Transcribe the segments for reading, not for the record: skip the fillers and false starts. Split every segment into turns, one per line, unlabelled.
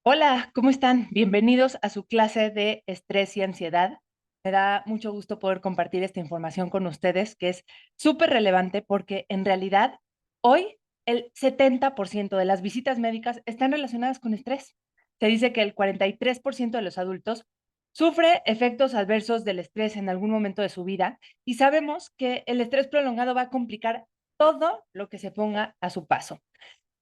Hola, ¿cómo están? Bienvenidos a su clase de estrés y ansiedad. Me da mucho gusto poder compartir esta información con ustedes, que es súper relevante porque en realidad hoy el 70% de las visitas médicas están relacionadas con estrés. Se dice que el 43% de los adultos sufre efectos adversos del estrés en algún momento de su vida y sabemos que el estrés prolongado va a complicar todo lo que se ponga a su paso.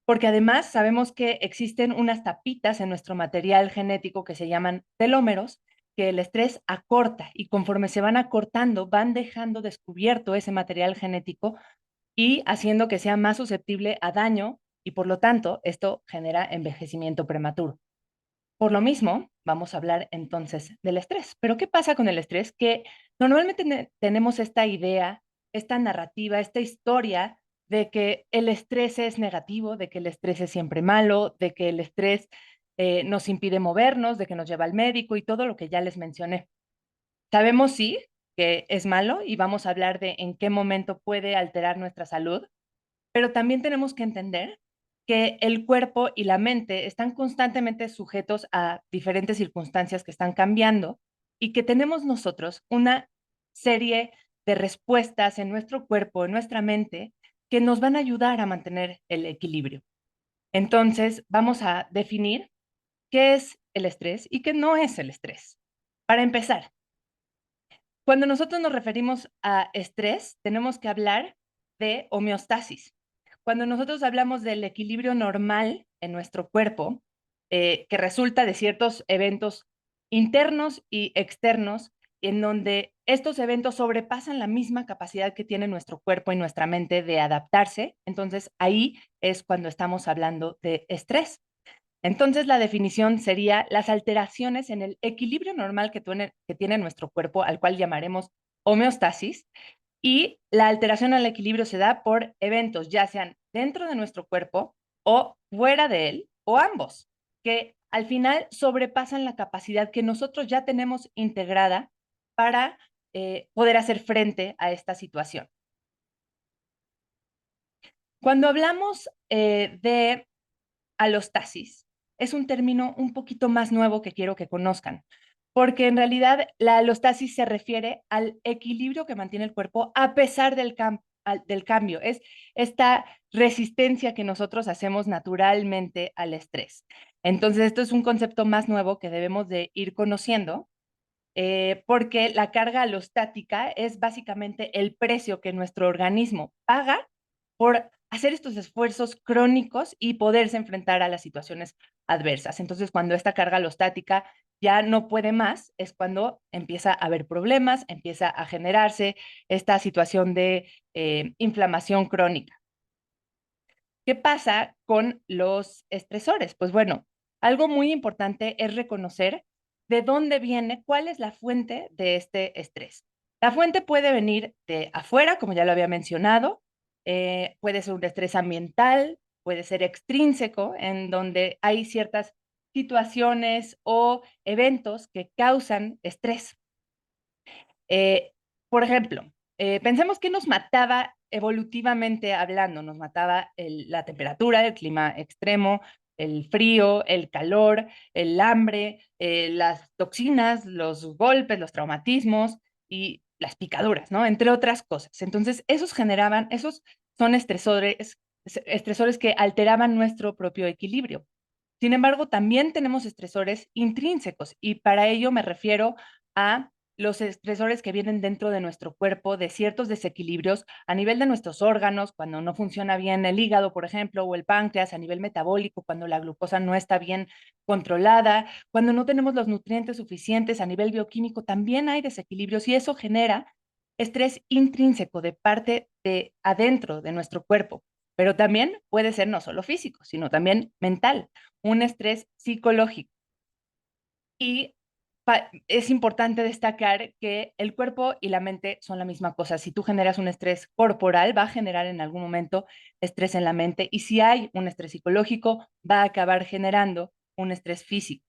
Porque además sabemos que existen unas tapitas en nuestro material genético que se llaman telómeros, que el estrés acorta y conforme se van acortando, van dejando descubierto ese material genético y haciendo que sea más susceptible a daño y por lo tanto esto genera envejecimiento prematuro. Por lo mismo, vamos a hablar entonces del estrés. Pero ¿qué pasa con el estrés? Que normalmente tenemos esta idea, esta narrativa, esta historia de que el estrés es negativo, de que el estrés es siempre malo, de que el estrés nos impide movernos, de que nos lleva al médico y todo lo que ya les mencioné. Sabemos sí que es malo y vamos a hablar de en qué momento puede alterar nuestra salud, pero también tenemos que entender que el cuerpo y la mente están constantemente sujetos a diferentes circunstancias que están cambiando y que tenemos nosotros una serie de respuestas en nuestro cuerpo, en nuestra mente, que nos van a ayudar a mantener el equilibrio. Entonces, vamos a definir qué es el estrés y qué no es el estrés. Para empezar, cuando nosotros nos referimos a estrés, tenemos que hablar de homeostasis. Cuando nosotros hablamos del equilibrio normal en nuestro cuerpo, que resulta de ciertos eventos internos y externos, en donde estos eventos sobrepasan la misma capacidad que tiene nuestro cuerpo y nuestra mente de adaptarse, entonces ahí es cuando estamos hablando de estrés. Entonces, la definición sería las alteraciones en el equilibrio normal que tiene nuestro cuerpo, al cual llamaremos homeostasis, y la alteración al equilibrio se da por eventos, ya sean dentro de nuestro cuerpo o fuera de él, o ambos, que al final sobrepasan la capacidad que nosotros ya tenemos integrada para poder hacer frente a esta situación. Cuando hablamos de alostasis, es un término un poquito más nuevo que quiero que conozcan, porque en realidad la alostasis se refiere al equilibrio que mantiene el cuerpo a pesar del cambio. Es esta resistencia que nosotros hacemos naturalmente al estrés. Entonces, esto es un concepto más nuevo que debemos de ir conociendo, porque la carga alostática es básicamente el precio que nuestro organismo paga por hacer estos esfuerzos crónicos y poderse enfrentar a las situaciones adversas. Entonces, cuando esta carga alostática ya no puede más, es cuando empieza a haber problemas, empieza a generarse esta situación de inflamación crónica. ¿Qué pasa con los estresores? Pues bueno, algo muy importante es reconocer de dónde viene, cuál es la fuente de este estrés. La fuente puede venir de afuera, como ya lo había mencionado, puede ser un estrés ambiental, puede ser extrínseco, en donde hay ciertas situaciones o eventos que causan estrés. Eh, por ejemplo, pensemos que nos mataba evolutivamente hablando, nos mataba la temperatura, el clima extremo, el frío, el calor, el hambre, las toxinas, los golpes, los traumatismos y las picaduras, ¿no? Entre otras cosas. Entonces, esos son estresores que alteraban nuestro propio equilibrio. Sin embargo, también tenemos estresores intrínsecos y para ello me refiero a los estresores que vienen dentro de nuestro cuerpo, de ciertos desequilibrios a nivel de nuestros órganos, cuando no funciona bien el hígado, por ejemplo, o el páncreas, a nivel metabólico, cuando la glucosa no está bien controlada, cuando no tenemos los nutrientes suficientes a nivel bioquímico, también hay desequilibrios y eso genera estrés intrínseco de parte de adentro de nuestro cuerpo, pero también puede ser no solo físico, sino también mental, un estrés psicológico. Y es importante destacar que el cuerpo y la mente son la misma cosa. Si tú generas un estrés corporal, va a generar en algún momento estrés en la mente. Y si hay un estrés psicológico, va a acabar generando un estrés físico.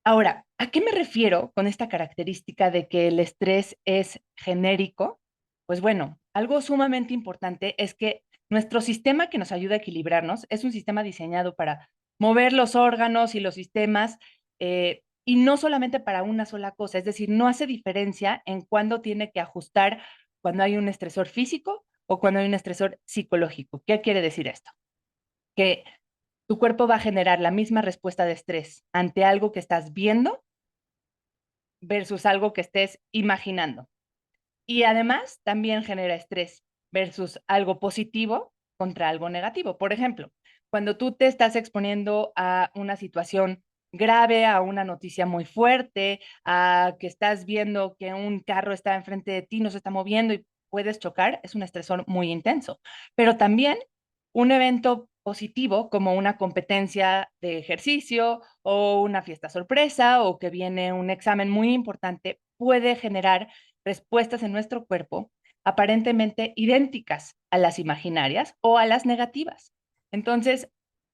Ahora, ¿a qué me refiero con esta característica de que el estrés es genérico? Pues bueno, algo sumamente importante es que Nuestro sistema que nos ayuda a equilibrarnos es un sistema diseñado para mover los órganos y los sistemas y no solamente para una sola cosa, es decir, no hace diferencia en cuándo tiene que ajustar cuando hay un estresor físico o cuando hay un estresor psicológico. ¿Qué quiere decir esto? Que tu cuerpo va a generar la misma respuesta de estrés ante algo que estás viendo versus algo que estés imaginando. Y además también genera estrés versus algo positivo contra algo negativo. Por ejemplo, cuando tú te estás exponiendo a una situación grave, a una noticia muy fuerte, a que estás viendo que un carro está enfrente de ti, no se está moviendo y puedes chocar, es un estresor muy intenso. Pero también un evento positivo como una competencia de ejercicio o una fiesta sorpresa o que viene un examen muy importante puede generar respuestas en nuestro cuerpo aparentemente idénticas a las imaginarias o a las negativas. Entonces,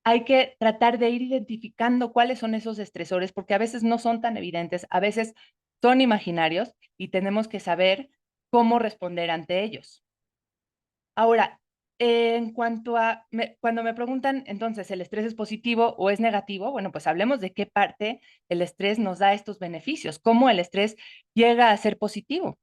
hay que tratar de ir identificando cuáles son esos estresores, porque a veces no son tan evidentes, a veces son imaginarios y tenemos que saber cómo responder ante ellos. Ahora, en cuanto a cuando me preguntan, entonces, ¿el estrés es positivo o es negativo? Bueno, pues hablemos de qué parte el estrés nos da estos beneficios, cómo el estrés llega a ser positivo.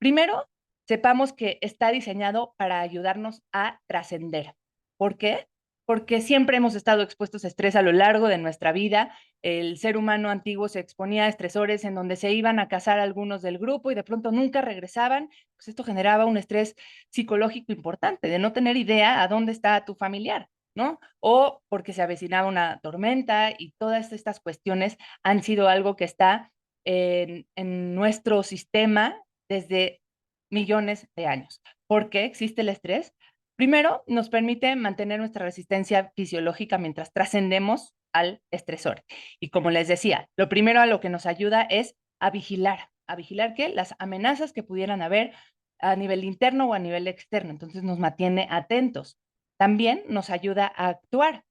Primero, sepamos que está diseñado para ayudarnos a trascender. ¿Por qué? Porque siempre hemos estado expuestos a estrés a lo largo de nuestra vida. El ser humano antiguo se exponía a estresores en donde se iban a cazar algunos del grupo y de pronto nunca regresaban. Pues esto generaba un estrés psicológico importante de no tener idea a dónde está tu familiar, ¿no? O porque se avecinaba una tormenta y todas estas cuestiones han sido algo que está en nuestro sistema desde millones de años. ¿Por qué existe el estrés? Primero, nos permite mantener nuestra resistencia fisiológica mientras trascendemos al estresor. Y como les decía, lo primero a lo que nos ayuda es a vigilar que las amenazas que pudieran haber a nivel interno o a nivel externo. Entonces nos mantiene atentos. También nos ayuda a actuar,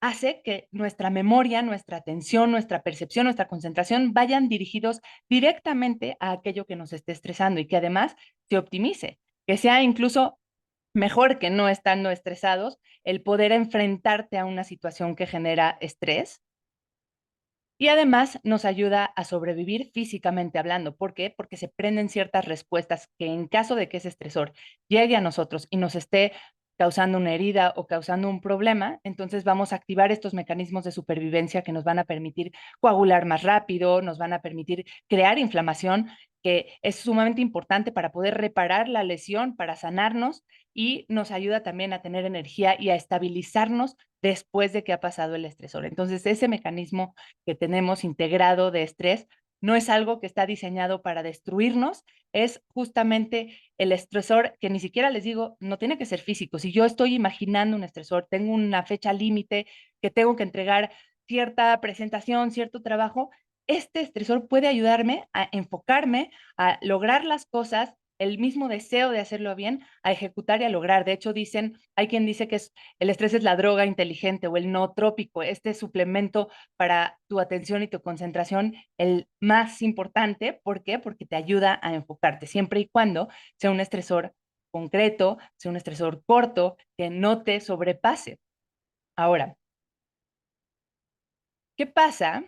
hace que nuestra memoria, nuestra atención, nuestra percepción, nuestra concentración vayan dirigidos directamente a aquello que nos esté estresando y que además se optimice, que sea incluso mejor que no estando estresados, el poder enfrentarte a una situación que genera estrés y además nos ayuda a sobrevivir físicamente hablando. ¿Por qué? Porque se prenden ciertas respuestas que en caso de que ese estresor llegue a nosotros y nos esté causando una herida o causando un problema, entonces vamos a activar estos mecanismos de supervivencia que nos van a permitir coagular más rápido, nos van a permitir crear inflamación, que es sumamente importante para poder reparar la lesión, para sanarnos y nos ayuda también a tener energía y a estabilizarnos después de que ha pasado el estresor. Entonces, ese mecanismo que tenemos integrado de estrés no es algo que está diseñado para destruirnos, es justamente el estresor que ni siquiera les digo, no tiene que ser físico. Si yo estoy imaginando un estresor, tengo una fecha límite que tengo que entregar cierta presentación, cierto trabajo, este estresor puede ayudarme a enfocarme, a lograr las cosas, el mismo deseo de hacerlo bien, a ejecutar y a lograr. De hecho, dicen, hay quien dice que el estrés es la droga inteligente o el nootrópico, este suplemento para tu atención y tu concentración, el más importante. ¿Por qué? Porque te ayuda a enfocarte, siempre y cuando sea un estresor concreto, sea un estresor corto, que no te sobrepase. Ahora, ¿qué pasa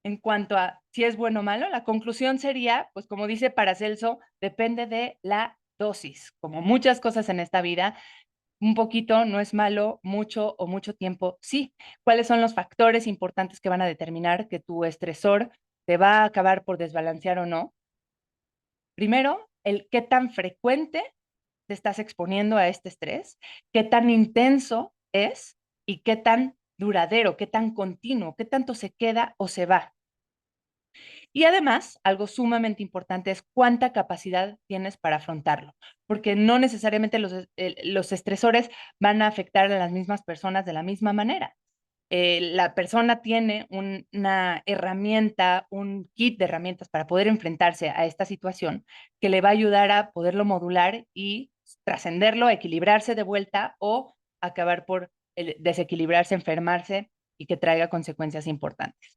en cuanto a si es bueno o malo? La conclusión sería, pues como dice Paracelso, depende de la dosis. Como muchas cosas en esta vida, un poquito no es malo, mucho o mucho tiempo sí. ¿Cuáles son los factores importantes que van a determinar que tu estresor te va a acabar por desbalancear o no? Primero, el qué tan frecuente te estás exponiendo a este estrés, qué tan intenso es y qué tan duradero, qué tan continuo, qué tanto se queda o se va. Y además, algo sumamente importante es cuánta capacidad tienes para afrontarlo, porque no necesariamente los estresores van a afectar a las mismas personas de la misma manera. La persona tiene una herramienta, un kit de herramientas para poder enfrentarse a esta situación que le va a ayudar a poderlo modular y trascenderlo, equilibrarse de vuelta o acabar por desequilibrarse, enfermarse y que traiga consecuencias importantes.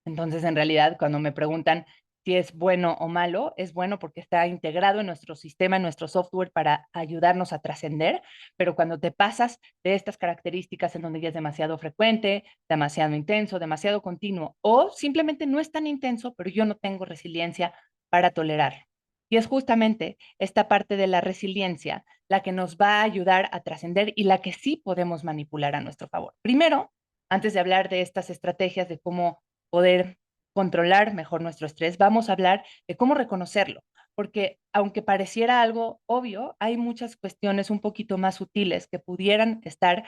Entonces, en realidad, cuando me preguntan si es bueno o malo, es bueno porque está integrado en nuestro sistema, en nuestro software para ayudarnos a trascender, pero cuando te pasas de estas características en donde ya es demasiado frecuente, demasiado intenso, demasiado continuo, o simplemente no es tan intenso, pero yo no tengo resiliencia para tolerar. Y es justamente esta parte de la resiliencia la que nos va a ayudar a trascender y la que sí podemos manipular a nuestro favor. Primero, antes de hablar de estas estrategias de cómo poder controlar mejor nuestro estrés, vamos a hablar de cómo reconocerlo, porque aunque pareciera algo obvio, hay muchas cuestiones un poquito más sutiles que pudieran estar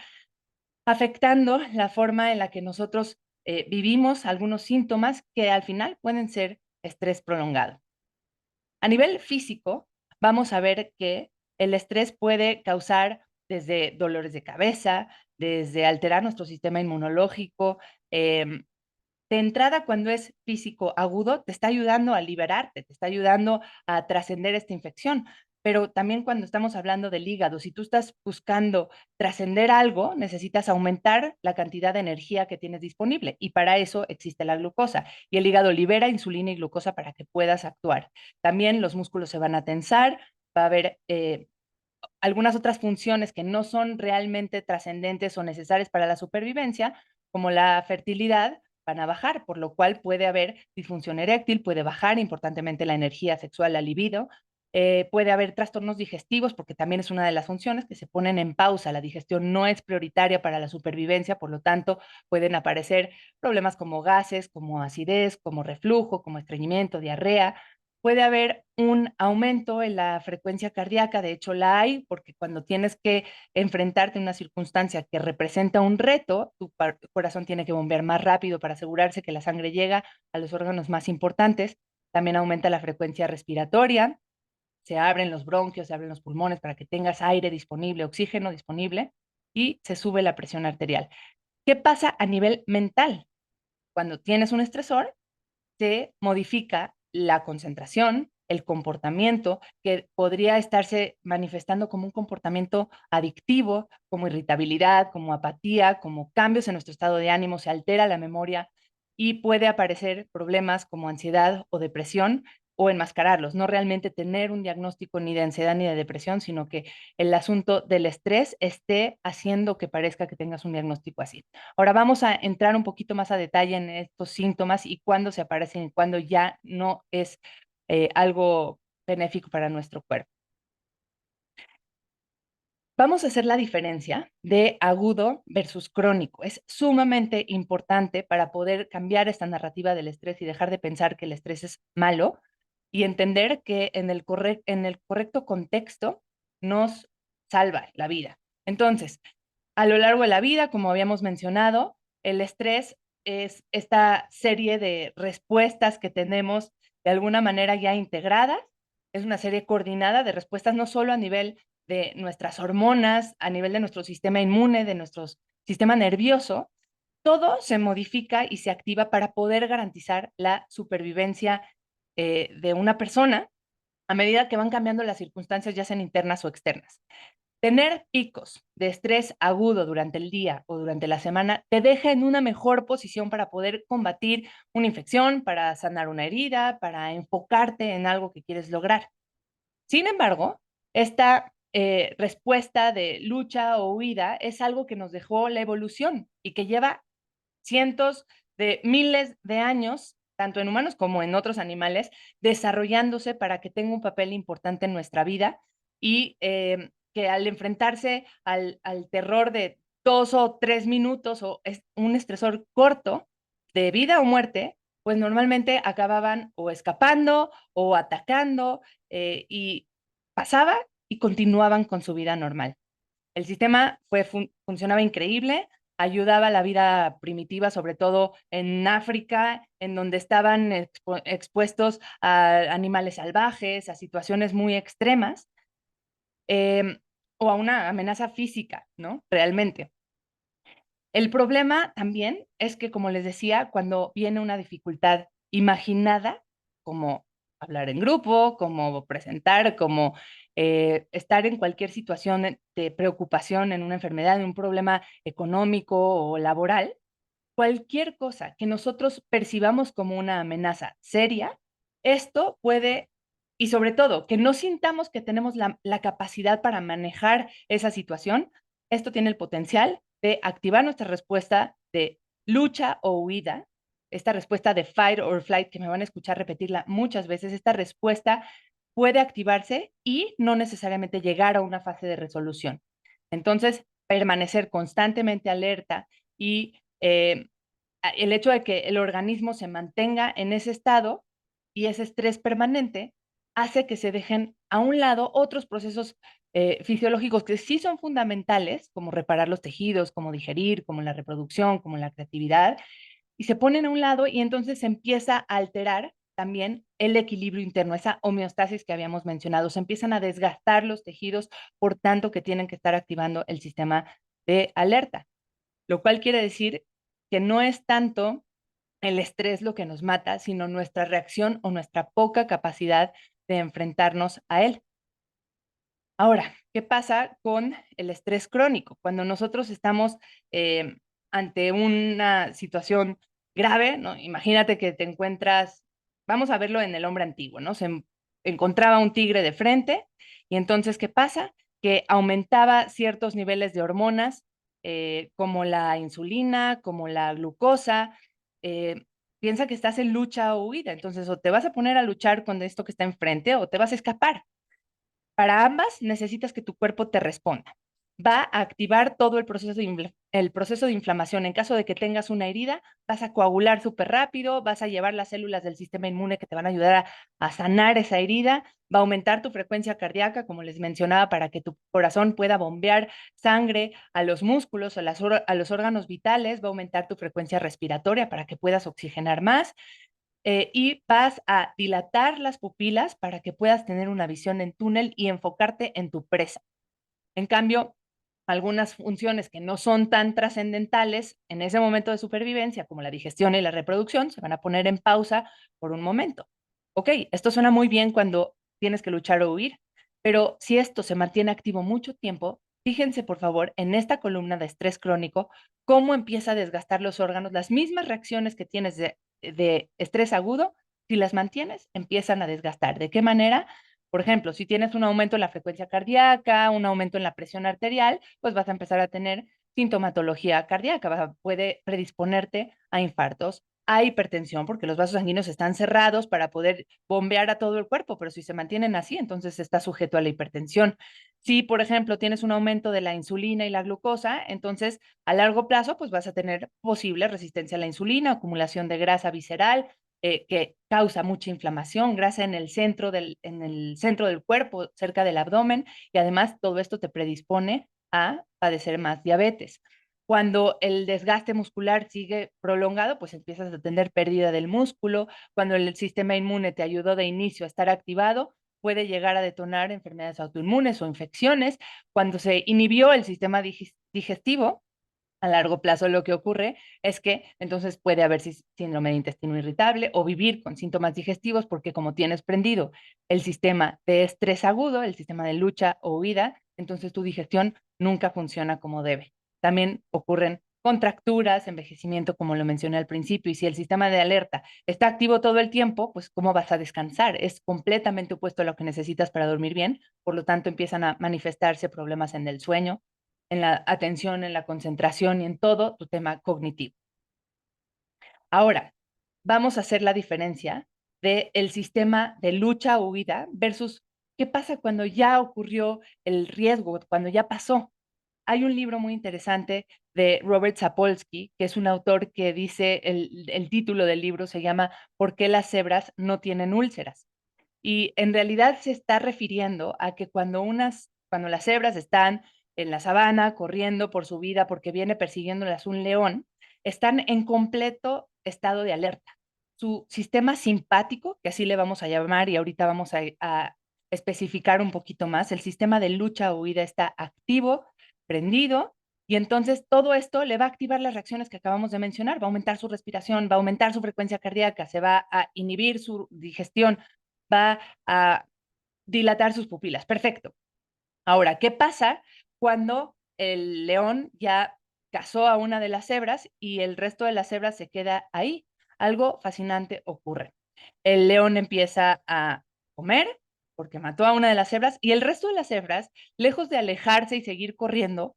afectando la forma en la que nosotros vivimos algunos síntomas que al final pueden ser estrés prolongado. A nivel físico, vamos a ver que el estrés puede causar desde dolores de cabeza, desde alterar nuestro sistema inmunológico, de entrada, cuando es físico agudo, te está ayudando a liberarte, te está ayudando a trascender esta infección. Pero también cuando estamos hablando del hígado, si tú estás buscando trascender algo, necesitas aumentar la cantidad de energía que tienes disponible y para eso existe la glucosa. Y el hígado libera insulina y glucosa para que puedas actuar. También los músculos se van a tensar, va a haber algunas otras funciones que no son realmente trascendentes o necesarias para la supervivencia, como la fertilidad, van a bajar, por lo cual puede haber disfunción eréctil, puede bajar importantemente la energía sexual, la libido, puede haber trastornos digestivos, porque también es una de las funciones que se ponen en pausa. La digestión no es prioritaria para la supervivencia, por lo tanto, pueden aparecer problemas como gases, como acidez, como reflujo, como estreñimiento, diarrea, puede haber un aumento en la frecuencia cardíaca, de hecho la hay, porque cuando tienes que enfrentarte a una circunstancia que representa un reto, tu corazón tiene que bombear más rápido para asegurarse que la sangre llega a los órganos más importantes. También aumenta la frecuencia respiratoria, se abren los bronquios, se abren los pulmones para que tengas aire disponible, oxígeno disponible y se sube la presión arterial. ¿Qué pasa a nivel mental? Cuando tienes un estresor, se modifica la concentración, el comportamiento, que podría estarse manifestando como un comportamiento adictivo, como irritabilidad, como apatía, como cambios en nuestro estado de ánimo, se altera la memoria y puede aparecer problemas como ansiedad o depresión o enmascararlos, no realmente tener un diagnóstico ni de ansiedad ni de depresión, sino que el asunto del estrés esté haciendo que parezca que tengas un diagnóstico así. Ahora vamos a entrar un poquito más a detalle en estos síntomas y cuándo se aparecen y cuándo ya no es algo benéfico para nuestro cuerpo. Vamos a hacer la diferencia de agudo versus crónico. Es sumamente importante para poder cambiar esta narrativa del estrés y dejar de pensar que el estrés es malo y entender que en el correcto contexto nos salva la vida. Entonces, a lo largo de la vida, como habíamos mencionado, el estrés es esta serie de respuestas que tenemos de alguna manera ya integradas. Es una serie coordinada de respuestas no solo a nivel de nuestras hormonas, a nivel de nuestro sistema inmune, de nuestro sistema nervioso. Todo se modifica y se activa para poder garantizar la supervivencia de una persona a medida que van cambiando las circunstancias, ya sean internas o externas. Tener picos de estrés agudo durante el día o durante la semana te deja en una mejor posición para poder combatir una infección, para sanar una herida, para enfocarte en algo que quieres lograr. Sin embargo, esta respuesta de lucha o huida es algo que nos dejó la evolución y que lleva cientos de miles de años, tanto en humanos como en otros animales, desarrollándose para que tenga un papel importante en nuestra vida y que al enfrentarse al terror de 2 o 3 minutos o es un estresor corto de vida o muerte, pues normalmente acababan o escapando o atacando y pasaba y continuaban con su vida normal. El sistema funcionaba increíble, ayudaba a la vida primitiva, sobre todo en África, en donde estaban expuestos a animales salvajes, a situaciones muy extremas, o a una amenaza física, ¿no? Realmente. El problema también es que, como les decía, cuando viene una dificultad imaginada, como hablar en grupo, como presentar, como estar en cualquier situación de preocupación, en una enfermedad, en un problema económico o laboral, cualquier cosa que nosotros percibamos como una amenaza seria, Esto puede, y sobre todo, que no sintamos que tenemos la capacidad para manejar esa situación. Esto tiene el potencial de activar nuestra respuesta de lucha o huida, esta respuesta de fight or flight, que me van a escuchar repetirla muchas veces. Esta respuesta puede activarse y no necesariamente llegar a una fase de resolución. Entonces, permanecer constantemente alerta y el hecho de que el organismo se mantenga en ese estado y ese estrés permanente hace que se dejen a un lado otros procesos fisiológicos que sí son fundamentales, como reparar los tejidos, como digerir, como la reproducción, como la creatividad, y se ponen a un lado y entonces se empieza a alterar también el equilibrio interno, esa homeostasis que habíamos mencionado. Se empiezan a desgastar los tejidos, por tanto que tienen que estar activando el sistema de alerta, lo cual quiere decir que no es tanto el estrés lo que nos mata, sino nuestra reacción o nuestra poca capacidad de enfrentarnos a él. Ahora, ¿qué pasa con el estrés crónico? Cuando nosotros estamos eh, ante una situación grave, ¿no? Imagínate que te encuentras, vamos a verlo en el hombre antiguo, ¿no? Encontraba un tigre de frente y entonces, ¿qué pasa? Que aumentaba ciertos niveles de hormonas, como la insulina, como la glucosa. eh, Piensa que estás en lucha o huida, entonces o te vas a poner a luchar con esto que está enfrente o te vas a escapar. Para ambas necesitas que tu cuerpo te responda. Va a activar todo el proceso de inflamación. En caso de que tengas una herida, vas a coagular súper rápido, vas a llevar las células del sistema inmune que te van a ayudar a sanar esa herida, va a aumentar tu frecuencia cardíaca, como les mencionaba, para que tu corazón pueda bombear sangre a los músculos, a los órganos vitales, va a aumentar tu frecuencia respiratoria para que puedas oxigenar más, y vas a dilatar las pupilas para que puedas tener una visión en túnel y enfocarte en tu presa. En cambio, algunas funciones que no son tan trascendentales en ese momento de supervivencia, como la digestión y la reproducción, se van a poner en pausa por un momento. Ok, esto suena muy bien cuando tienes que luchar o huir, pero si esto se mantiene activo mucho tiempo, fíjense por favor en esta columna de estrés crónico, cómo empieza a desgastar los órganos, las mismas reacciones que tienes de estrés agudo, si las mantienes, empiezan a desgastar. ¿De qué manera? Por ejemplo, si tienes un aumento en la frecuencia cardíaca, un aumento en la presión arterial, pues vas a empezar a tener sintomatología cardíaca, puede predisponerte a infartos, a hipertensión, porque los vasos sanguíneos están cerrados para poder bombear a todo el cuerpo, pero si se mantienen así, entonces está sujeto a la hipertensión. Si, por ejemplo, tienes un aumento de la insulina y la glucosa, entonces a largo plazo, pues vas a tener posible resistencia a la insulina, acumulación de grasa visceral, que causa mucha inflamación, grasa en el centro del cuerpo, cerca del abdomen, y además todo esto te predispone a padecer más diabetes. Cuando el desgaste muscular sigue prolongado, pues empiezas a tener pérdida del músculo. Cuando el sistema inmune te ayudó de inicio a estar activado, puede llegar a detonar enfermedades autoinmunes o infecciones. Cuando se inhibió el sistema digestivo, a largo plazo lo que ocurre es que entonces puede haber síndrome de intestino irritable o vivir con síntomas digestivos porque como tienes prendido el sistema de estrés agudo, el sistema de lucha o huida, entonces tu digestión nunca funciona como debe. También ocurren contracturas, envejecimiento, como lo mencioné al principio, y si el sistema de alerta está activo todo el tiempo, pues ¿cómo vas a descansar? Es completamente opuesto a lo que necesitas para dormir bien, por lo tanto empiezan a manifestarse problemas en el sueño, en la atención, en la concentración y en todo tu tema cognitivo. Ahora, vamos a hacer la diferencia del sistema de lucha o huida versus qué pasa cuando ya ocurrió el riesgo, cuando ya pasó. Hay un libro muy interesante de Robert Sapolsky, que es un autor que dice, el título del libro se llama ¿Por qué las cebras no tienen úlceras? Y en realidad se está refiriendo a que cuando las cebras están en la sabana corriendo por su vida porque viene persiguiéndolas un león, están en completo estado de alerta. Su sistema simpático, que así le vamos a llamar y ahorita vamos a especificar un poquito más, el sistema de lucha o huida está activo, prendido, y entonces todo esto le va a activar las reacciones que acabamos de mencionar, va a aumentar su respiración, va a aumentar su frecuencia cardíaca, se va a inhibir su digestión, va a dilatar sus pupilas. Perfecto. Ahora, ¿qué pasa cuando el león ya cazó a una de las cebras y el resto de las cebras se queda ahí? Algo fascinante ocurre. El león empieza a comer porque mató a una de las cebras y el resto de las cebras, lejos de alejarse y seguir corriendo,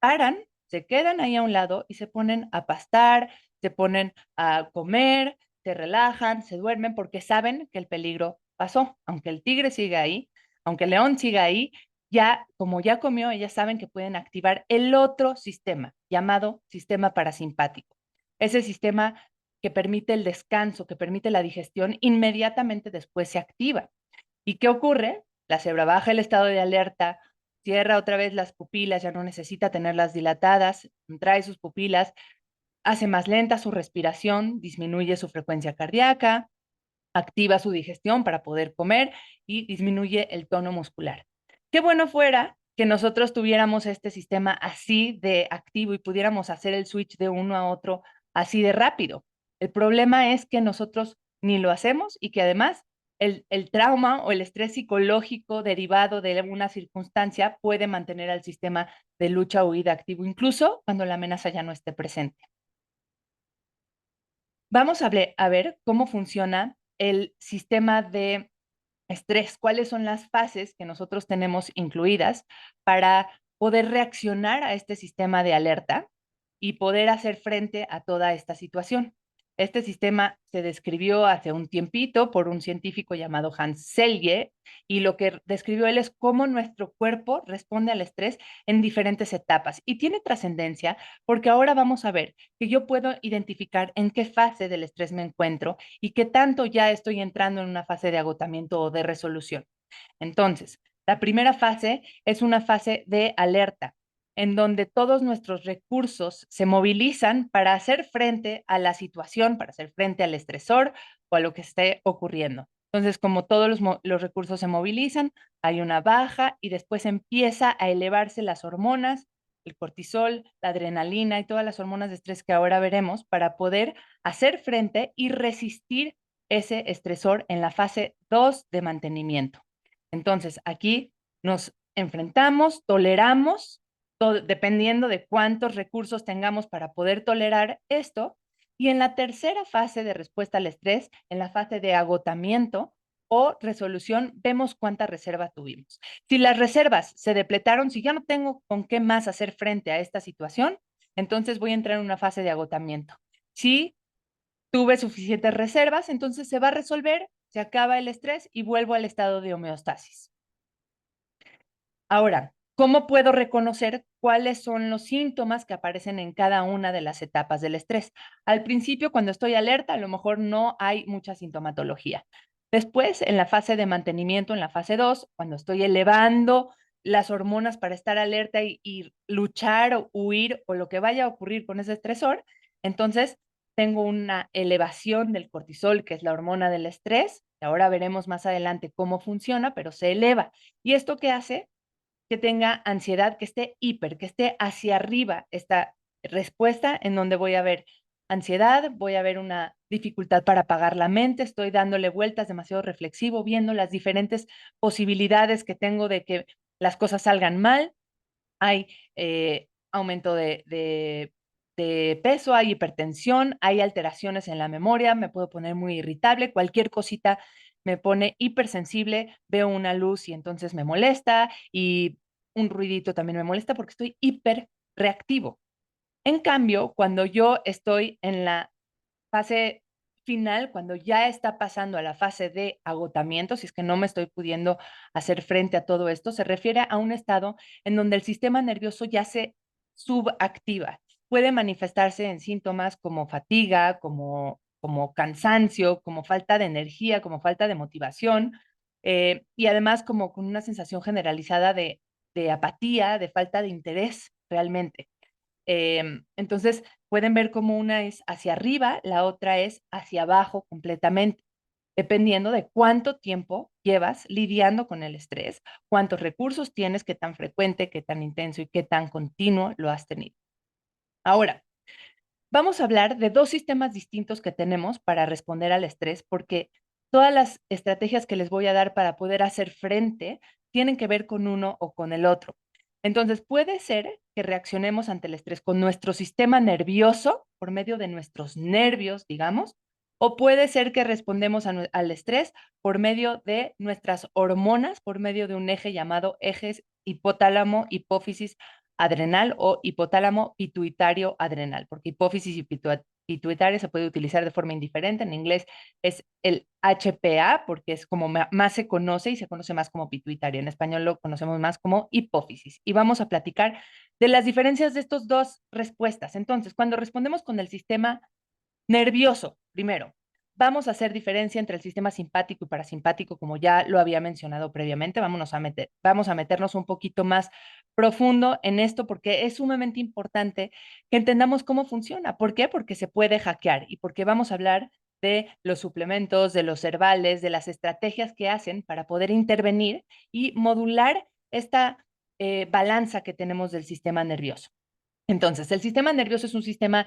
paran, se quedan ahí a un lado y se ponen a pastar, se ponen a comer, se relajan, se duermen porque saben que el peligro pasó. Aunque el tigre siga ahí, aunque el león siga ahí, ya como ya comió, ellas saben que pueden activar el otro sistema llamado sistema parasimpático. Ese sistema que permite el descanso, que permite la digestión, inmediatamente después se activa. ¿Y qué ocurre? La cebra baja el estado de alerta, cierra otra vez las pupilas, ya no necesita tenerlas dilatadas, contrae sus pupilas, hace más lenta su respiración, disminuye su frecuencia cardíaca, activa su digestión para poder comer y disminuye el tono muscular. Qué bueno fuera que nosotros tuviéramos este sistema así de activo y pudiéramos hacer el switch de uno a otro así de rápido. El problema es que nosotros ni lo hacemos y que además el trauma o el estrés psicológico derivado de una circunstancia puede mantener al sistema de lucha o huida activo, incluso cuando la amenaza ya no esté presente. Vamos a ver cómo funciona el sistema de estrés, cuáles son las fases que nosotros tenemos incluidas para poder reaccionar a este sistema de alerta y poder hacer frente a toda esta situación. Este sistema se describió hace un tiempito por un científico llamado Hans Selye y lo que describió él es cómo nuestro cuerpo responde al estrés en diferentes etapas y tiene trascendencia porque ahora vamos a ver que yo puedo identificar en qué fase del estrés me encuentro y qué tanto ya estoy entrando en una fase de agotamiento o de resolución. Entonces, la primera fase es una fase de alerta, en donde todos nuestros recursos se movilizan para hacer frente a la situación, para hacer frente al estresor o a lo que esté ocurriendo. Entonces, como todos los recursos se movilizan, hay una baja y después empieza a elevarse las hormonas, el cortisol, la adrenalina y todas las hormonas de estrés que ahora veremos para poder hacer frente y resistir ese estresor en la fase 2 de mantenimiento. Entonces, aquí nos enfrentamos, toleramos, dependiendo de cuántos recursos tengamos para poder tolerar esto. Y en la tercera fase de respuesta al estrés, en la fase de agotamiento o resolución, vemos cuánta reserva tuvimos. Si las reservas se depletaron, si ya no tengo con qué más hacer frente a esta situación, entonces voy a entrar en una fase de agotamiento. Si tuve suficientes reservas, entonces se va a resolver, se acaba el estrés y vuelvo al estado de homeostasis. Ahora, ¿cómo puedo reconocer cuáles son los síntomas que aparecen en cada una de las etapas del estrés? Al principio, cuando estoy alerta, a lo mejor no hay mucha sintomatología. Después, en la fase de mantenimiento, en la fase 2, cuando estoy elevando las hormonas para estar alerta y luchar o huir o lo que vaya a ocurrir con ese estresor, entonces tengo una elevación del cortisol, que es la hormona del estrés. Ahora veremos más adelante cómo funciona, pero se eleva. ¿Y esto qué hace? Que tenga ansiedad, que esté hiper, que esté hacia arriba esta respuesta en donde voy a ver ansiedad, voy a ver una dificultad para apagar la mente, estoy dándole vueltas demasiado reflexivo, viendo las diferentes posibilidades que tengo de que las cosas salgan mal. Hay aumento de peso, hay hipertensión, hay alteraciones en la memoria, me puedo poner muy irritable, cualquier cosita me pone hipersensible, veo una luz y entonces me molesta y un ruidito también me molesta porque estoy hiperreactivo. En cambio, cuando yo estoy en la fase final, cuando ya está pasando a la fase de agotamiento, si es que no me estoy pudiendo hacer frente a todo esto, se refiere a un estado en donde el sistema nervioso ya se subactiva. Puede manifestarse en síntomas como fatiga, como cansancio, como falta de energía, como falta de motivación, y además como con una sensación generalizada de apatía, de falta de interés realmente. Entonces, pueden ver cómo una es hacia arriba, la otra es hacia abajo completamente, dependiendo de cuánto tiempo llevas lidiando con el estrés, cuántos recursos tienes, qué tan frecuente, qué tan intenso y qué tan continuo lo has tenido. Ahora, vamos a hablar de dos sistemas distintos que tenemos para responder al estrés, porque todas las estrategias que les voy a dar para poder hacer frente tienen que ver con uno o con el otro. Entonces, puede ser que reaccionemos ante el estrés con nuestro sistema nervioso, por medio de nuestros nervios, digamos, o puede ser que respondemos al estrés por medio de nuestras hormonas, por medio de un eje llamado ejes hipotálamo, hipófisis adrenal o hipotálamo pituitario adrenal, porque hipófisis y pituitaria se puede utilizar de forma indiferente. En inglés es el HPA, porque es como más se conoce y se conoce más como pituitaria. En español lo conocemos más como hipófisis. Y vamos a platicar de las diferencias de estas dos respuestas. Entonces, cuando respondemos con el sistema nervioso, primero, vamos a hacer diferencia entre el sistema simpático y parasimpático, como ya lo había mencionado previamente. Vamos a meternos un poquito más profundo en esto porque es sumamente importante que entendamos cómo funciona. ¿Por qué? Porque se puede hackear y porque vamos a hablar de los suplementos, de los herbales, de las estrategias que hacen para poder intervenir y modular esta balanza que tenemos del sistema nervioso. Entonces, el sistema nervioso es un sistema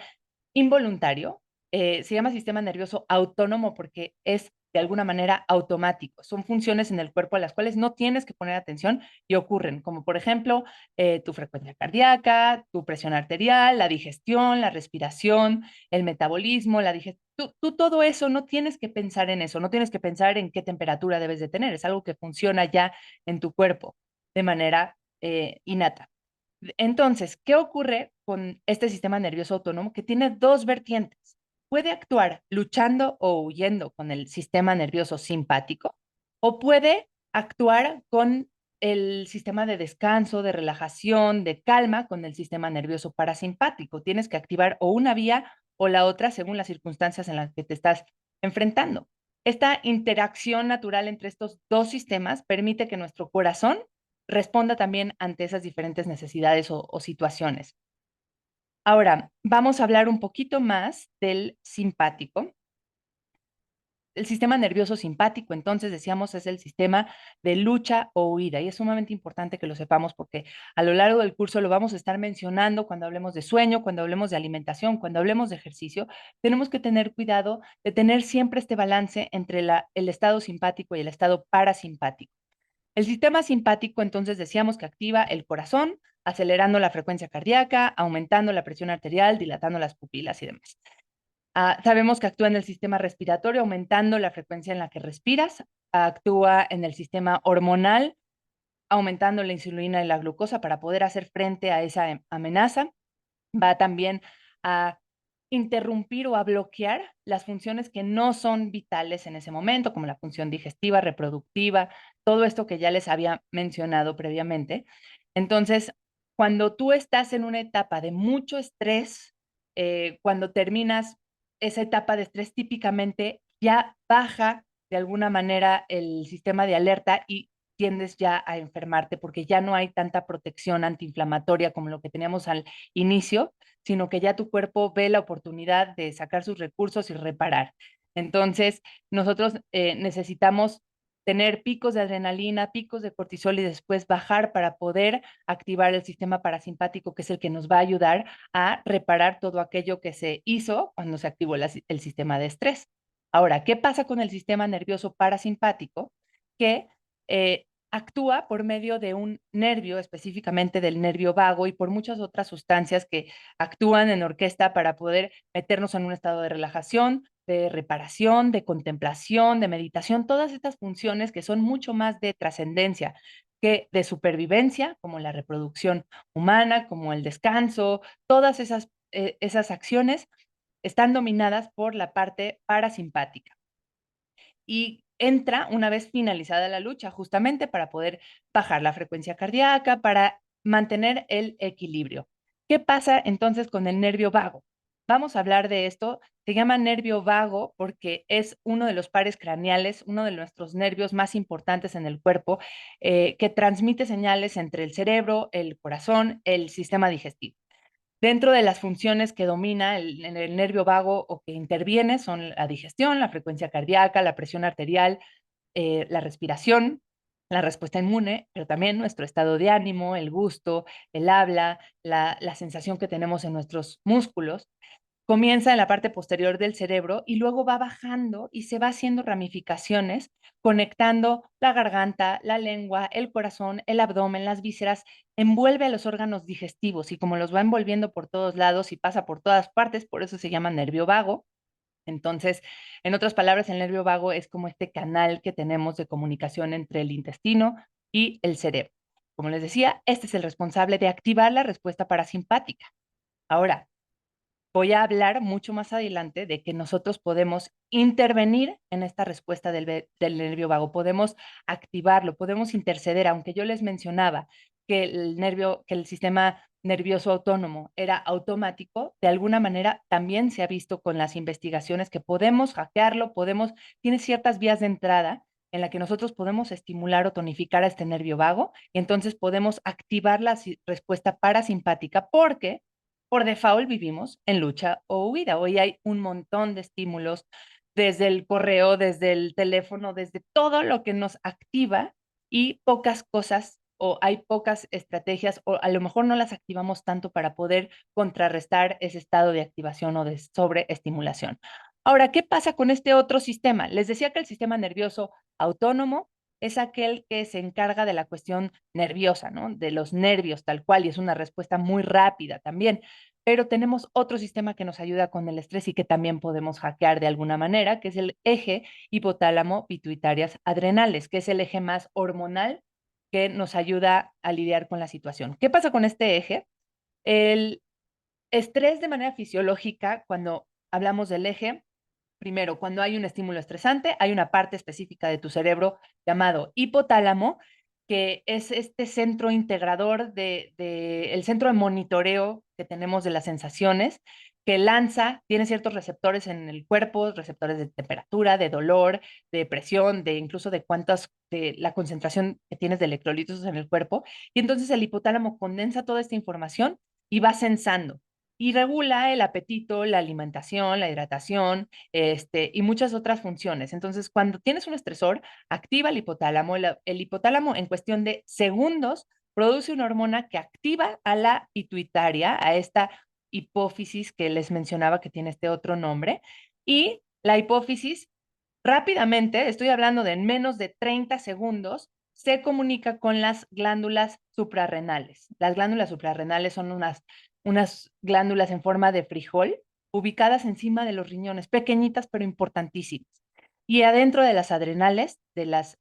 involuntario, se llama sistema nervioso autónomo porque es de alguna manera automático. Son funciones en el cuerpo a las cuales no tienes que poner atención y ocurren, como por ejemplo tu frecuencia cardíaca, tu presión arterial, la digestión, la respiración, el metabolismo, la digestión. Tú todo eso no tienes que pensar en eso, no tienes que pensar en qué temperatura debes de tener, es algo que funciona ya en tu cuerpo de manera innata. Entonces, ¿qué ocurre con este sistema nervioso autónomo que tiene dos vertientes? Puede actuar luchando o huyendo con el sistema nervioso simpático o puede actuar con el sistema de descanso, de relajación, de calma con el sistema nervioso parasimpático. Tienes que activar o una vía o la otra según las circunstancias en las que te estás enfrentando. Esta interacción natural entre estos dos sistemas permite que nuestro corazón responda también ante esas diferentes necesidades o situaciones. Ahora, vamos a hablar un poquito más del simpático. El sistema nervioso simpático, entonces decíamos, es el sistema de lucha o huida y es sumamente importante que lo sepamos porque a lo largo del curso lo vamos a estar mencionando cuando hablemos de sueño, cuando hablemos de alimentación, cuando hablemos de ejercicio. Tenemos que tener cuidado de tener siempre este balance entre el estado simpático y el estado parasimpático. El sistema simpático, entonces, decíamos que activa el corazón, acelerando la frecuencia cardíaca, aumentando la presión arterial, dilatando las pupilas y demás. Sabemos que actúa en el sistema respiratorio, aumentando la frecuencia en la que respiras. Actúa en el sistema hormonal, aumentando la insulina y la glucosa para poder hacer frente a esa amenaza. Va también a interrumpir o a bloquear las funciones que no son vitales en ese momento, como la función digestiva, reproductiva, todo esto que ya les había mencionado previamente. Entonces, cuando tú estás en una etapa de mucho estrés, cuando terminas esa etapa de estrés, típicamente ya baja de alguna manera el sistema de alerta y tiendes ya a enfermarte porque ya no hay tanta protección antiinflamatoria como lo que teníamos al inicio, sino que ya tu cuerpo ve la oportunidad de sacar sus recursos y reparar. Entonces, nosotros necesitamos tener picos de adrenalina, picos de cortisol y después bajar para poder activar el sistema parasimpático, que es el que nos va a ayudar a reparar todo aquello que se hizo cuando se activó el sistema de estrés. Ahora, ¿qué pasa con el sistema nervioso parasimpático? Que actúa por medio de un nervio, específicamente del nervio vago y por muchas otras sustancias que actúan en orquesta para poder meternos en un estado de relajación, de reparación, de contemplación, de meditación, todas estas funciones que son mucho más de trascendencia que de supervivencia, como la reproducción humana, como el descanso, todas esas acciones están dominadas por la parte parasimpática y entra una vez finalizada la lucha, justamente para poder bajar la frecuencia cardíaca, para mantener el equilibrio. ¿Qué pasa entonces con el nervio vago? Vamos a hablar de esto. Se llama nervio vago porque es uno de los pares craneales, uno de nuestros nervios más importantes en el cuerpo, que transmite señales entre el cerebro, el corazón, el sistema digestivo. Dentro de las funciones que domina en el nervio vago o que interviene son la digestión, la frecuencia cardíaca, la presión arterial, la respiración, la respuesta inmune, pero también nuestro estado de ánimo, el gusto, el habla, la sensación que tenemos en nuestros músculos. Comienza en la parte posterior del cerebro y luego va bajando y se va haciendo ramificaciones, conectando la garganta, la lengua, el corazón, el abdomen, las vísceras, envuelve a los órganos digestivos y como los va envolviendo por todos lados y pasa por todas partes, por eso se llama nervio vago, Entonces, en otras palabras, el nervio vago es como este canal que tenemos de comunicación entre el intestino y el cerebro. Como les decía, este es el responsable de activar la respuesta parasimpática. Ahora, voy a hablar mucho más adelante de que nosotros podemos intervenir en esta respuesta del nervio vago, podemos activarlo, podemos interceder, aunque yo les mencionaba que el sistema nervioso autónomo era automático, de alguna manera también se ha visto con las investigaciones que podemos hackearlo, tiene ciertas vías de entrada en la que nosotros podemos estimular o tonificar a este nervio vago y entonces podemos activar la respuesta parasimpática porque por default vivimos en lucha o huida. Hoy hay un montón de estímulos desde el correo, desde el teléfono, desde todo lo que nos activa y pocas cosas o hay pocas estrategias o a lo mejor no las activamos tanto para poder contrarrestar ese estado de activación o de sobreestimulación. Ahora, ¿qué pasa con este otro sistema? Les decía que el sistema nervioso autónomo es aquel que se encarga de la cuestión nerviosa, ¿no? De los nervios tal cual, y es una respuesta muy rápida también. Pero tenemos otro sistema que nos ayuda con el estrés y que también podemos hackear de alguna manera, que es el eje hipotálamo pituitarias adrenales, que es el eje más hormonal que nos ayuda a lidiar con la situación. ¿Qué pasa con este eje? El estrés de manera fisiológica, cuando hablamos del eje, primero, cuando hay un estímulo estresante, hay una parte específica de tu cerebro llamado hipotálamo, que es este centro integrador el centro de monitoreo que tenemos de las sensaciones, que tiene ciertos receptores en el cuerpo, receptores de temperatura, de dolor, de presión, de la concentración que tienes de electrolitos en el cuerpo. Y entonces el hipotálamo condensa toda esta información y va sensando y regula el apetito, la alimentación, la hidratación, y muchas otras funciones. Entonces, cuando tienes un estresor, activa el hipotálamo. El hipotálamo en cuestión de segundos produce una hormona que activa a la pituitaria, a esta hipófisis que les mencionaba que tiene este otro nombre. Y la hipófisis rápidamente, estoy hablando de en menos de 30 segundos, se comunica con las glándulas suprarrenales. Las glándulas suprarrenales son unas glándulas en forma de frijol ubicadas encima de los riñones, pequeñitas pero importantísimas. Y adentro de las adrenales, de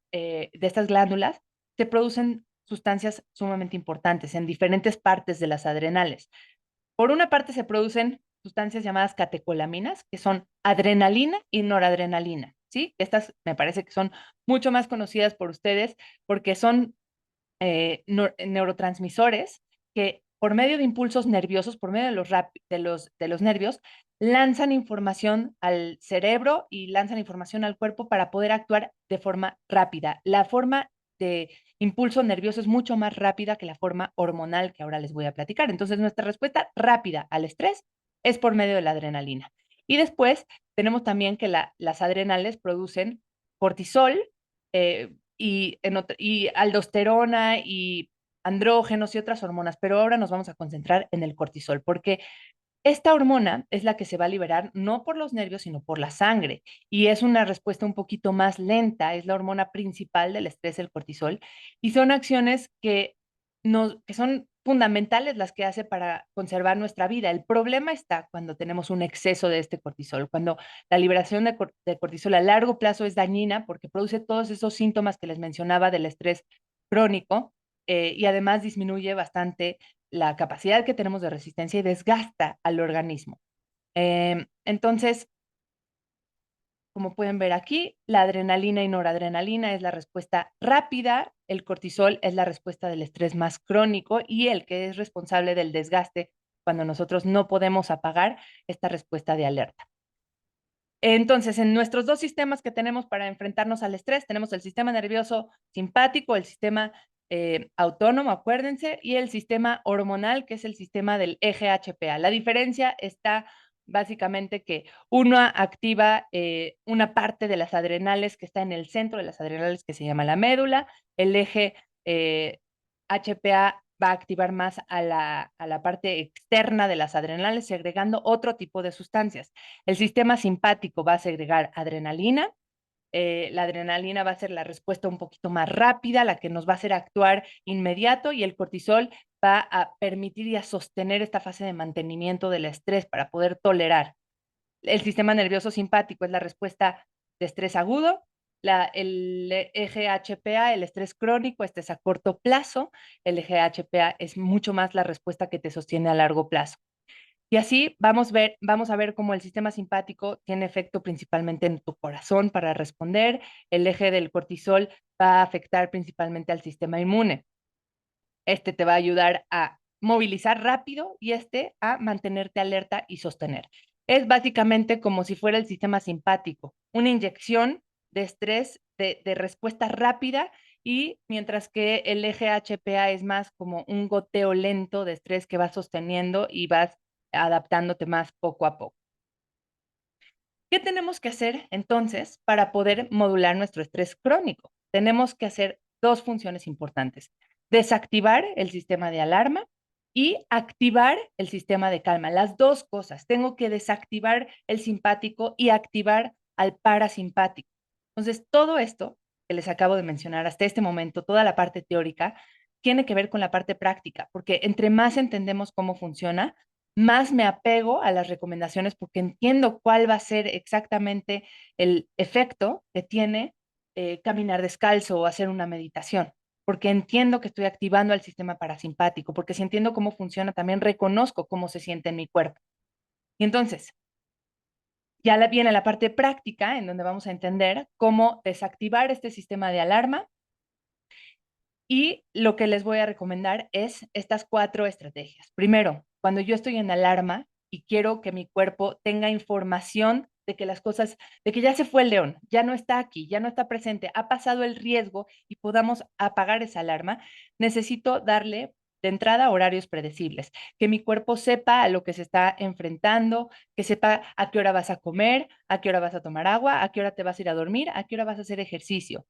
estas glándulas, se producen sustancias sumamente importantes en diferentes partes de las adrenales. Por una parte se producen sustancias llamadas catecolaminas, que son adrenalina y noradrenalina, ¿sí? Estas me parece que son mucho más conocidas por ustedes porque son neurotransmisores que por medio de impulsos nerviosos, por medio de los nervios, lanzan información al cerebro y lanzan información al cuerpo para poder actuar de forma rápida. La forma de impulso nervioso es mucho más rápida que la forma hormonal que ahora les voy a platicar. Entonces, nuestra respuesta rápida al estrés es por medio de la adrenalina. Y después tenemos también que las adrenales producen cortisol, y aldosterona y andrógenos y otras hormonas, pero ahora nos vamos a concentrar en el cortisol, porque esta hormona es la que se va a liberar no por los nervios, sino por la sangre, y es una respuesta un poquito más lenta, es la hormona principal del estrés, el cortisol, y son acciones que son fundamentales las que hace para conservar nuestra vida. El problema está cuando tenemos un exceso de este cortisol, cuando la liberación de cortisol a largo plazo es dañina porque produce todos esos síntomas que les mencionaba del estrés crónico, y además disminuye bastante la capacidad que tenemos de resistencia y desgasta al organismo. Entonces, como pueden ver aquí, la adrenalina y noradrenalina es la respuesta rápida, el cortisol es la respuesta del estrés más crónico y el que es responsable del desgaste cuando nosotros no podemos apagar esta respuesta de alerta. Entonces, en nuestros dos sistemas que tenemos para enfrentarnos al estrés, tenemos el sistema nervioso simpático, el sistema autónomo, acuérdense, y el sistema hormonal, que es el sistema del eje HPA. La diferencia está básicamente que uno activa una parte de las adrenales que está en el centro de las adrenales que se llama la médula, el eje HPA va a activar más a la parte externa de las adrenales, segregando otro tipo de sustancias. El sistema simpático va a segregar adrenalina. La adrenalina va a ser la respuesta un poquito más rápida, la que nos va a hacer actuar inmediato, y el cortisol va a permitir y a sostener esta fase de mantenimiento del estrés para poder tolerar. El sistema nervioso simpático es la respuesta de estrés agudo, el eje HPA, el estrés crónico, este es a corto plazo, el eje HPA es mucho más la respuesta que te sostiene a largo plazo. Y así vamos a ver cómo el sistema simpático tiene efecto principalmente en tu corazón para responder, el eje del cortisol va a afectar principalmente al sistema inmune. Este te va a ayudar a movilizar rápido y este a mantenerte alerta y sostener. Es básicamente como si fuera el sistema simpático, una inyección de estrés de respuesta rápida y mientras que el eje HPA es más como un goteo lento de estrés que vas sosteniendo y vas adaptándote más poco a poco. ¿Qué tenemos que hacer entonces para poder modular nuestro estrés crónico? Tenemos que hacer dos funciones importantes: desactivar el sistema de alarma y activar el sistema de calma. Las dos cosas. Tengo que desactivar el simpático y activar al parasimpático. Entonces, todo esto que les acabo de mencionar hasta este momento, toda la parte teórica, tiene que ver con la parte práctica, porque entre más entendemos cómo funciona, más me apego a las recomendaciones porque entiendo cuál va a ser exactamente el efecto que tiene caminar descalzo o hacer una meditación, porque entiendo que estoy activando al sistema parasimpático, porque si entiendo cómo funciona, también reconozco cómo se siente en mi cuerpo. Y entonces, ya viene la parte práctica en donde vamos a entender cómo desactivar este sistema de alarma y lo que les voy a recomendar es estas 4 estrategias. Primero, cuando yo estoy en alarma y quiero que mi cuerpo tenga información de que las cosas, de que ya se fue el león, ya no está aquí, ya no está presente, ha pasado el riesgo y podamos apagar esa alarma, necesito darle de entrada horarios predecibles, que mi cuerpo sepa a lo que se está enfrentando, que sepa a qué hora vas a comer, a qué hora vas a tomar agua, a qué hora te vas a ir a dormir, a qué hora vas a hacer ejercicio.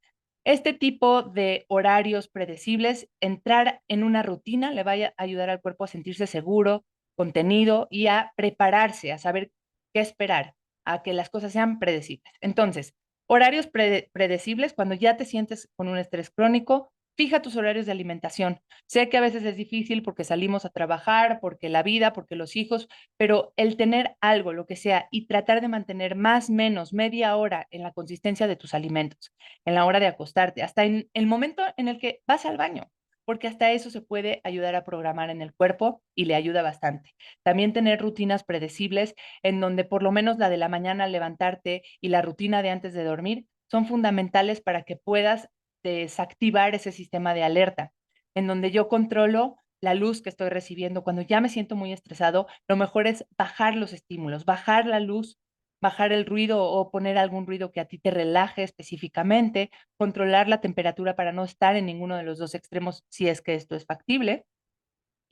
Este tipo de horarios predecibles, entrar en una rutina le va a ayudar al cuerpo a sentirse seguro, contenido y a prepararse, a saber qué esperar, a que las cosas sean predecibles. Entonces, horarios predecibles, cuando ya te sientes con un estrés crónico, fija tus horarios de alimentación. Sé que a veces es difícil porque salimos a trabajar, porque la vida, porque los hijos, pero el tener algo, lo que sea, y tratar de mantener más o menos media hora en la consistencia de tus alimentos en la hora de acostarte, hasta en el momento en el que vas al baño, porque hasta eso se puede ayudar a programar en el cuerpo y le ayuda bastante. También tener rutinas predecibles en donde por lo menos la de la mañana levantarte y la rutina de antes de dormir son fundamentales para que puedas desactivar ese sistema de alerta, en donde yo controlo la luz que estoy recibiendo. Cuando ya me siento muy estresado, lo mejor es bajar los estímulos, bajar la luz, bajar el ruido o poner algún ruido que a ti te relaje específicamente, controlar la temperatura para no estar en ninguno de los dos extremos si es que esto es factible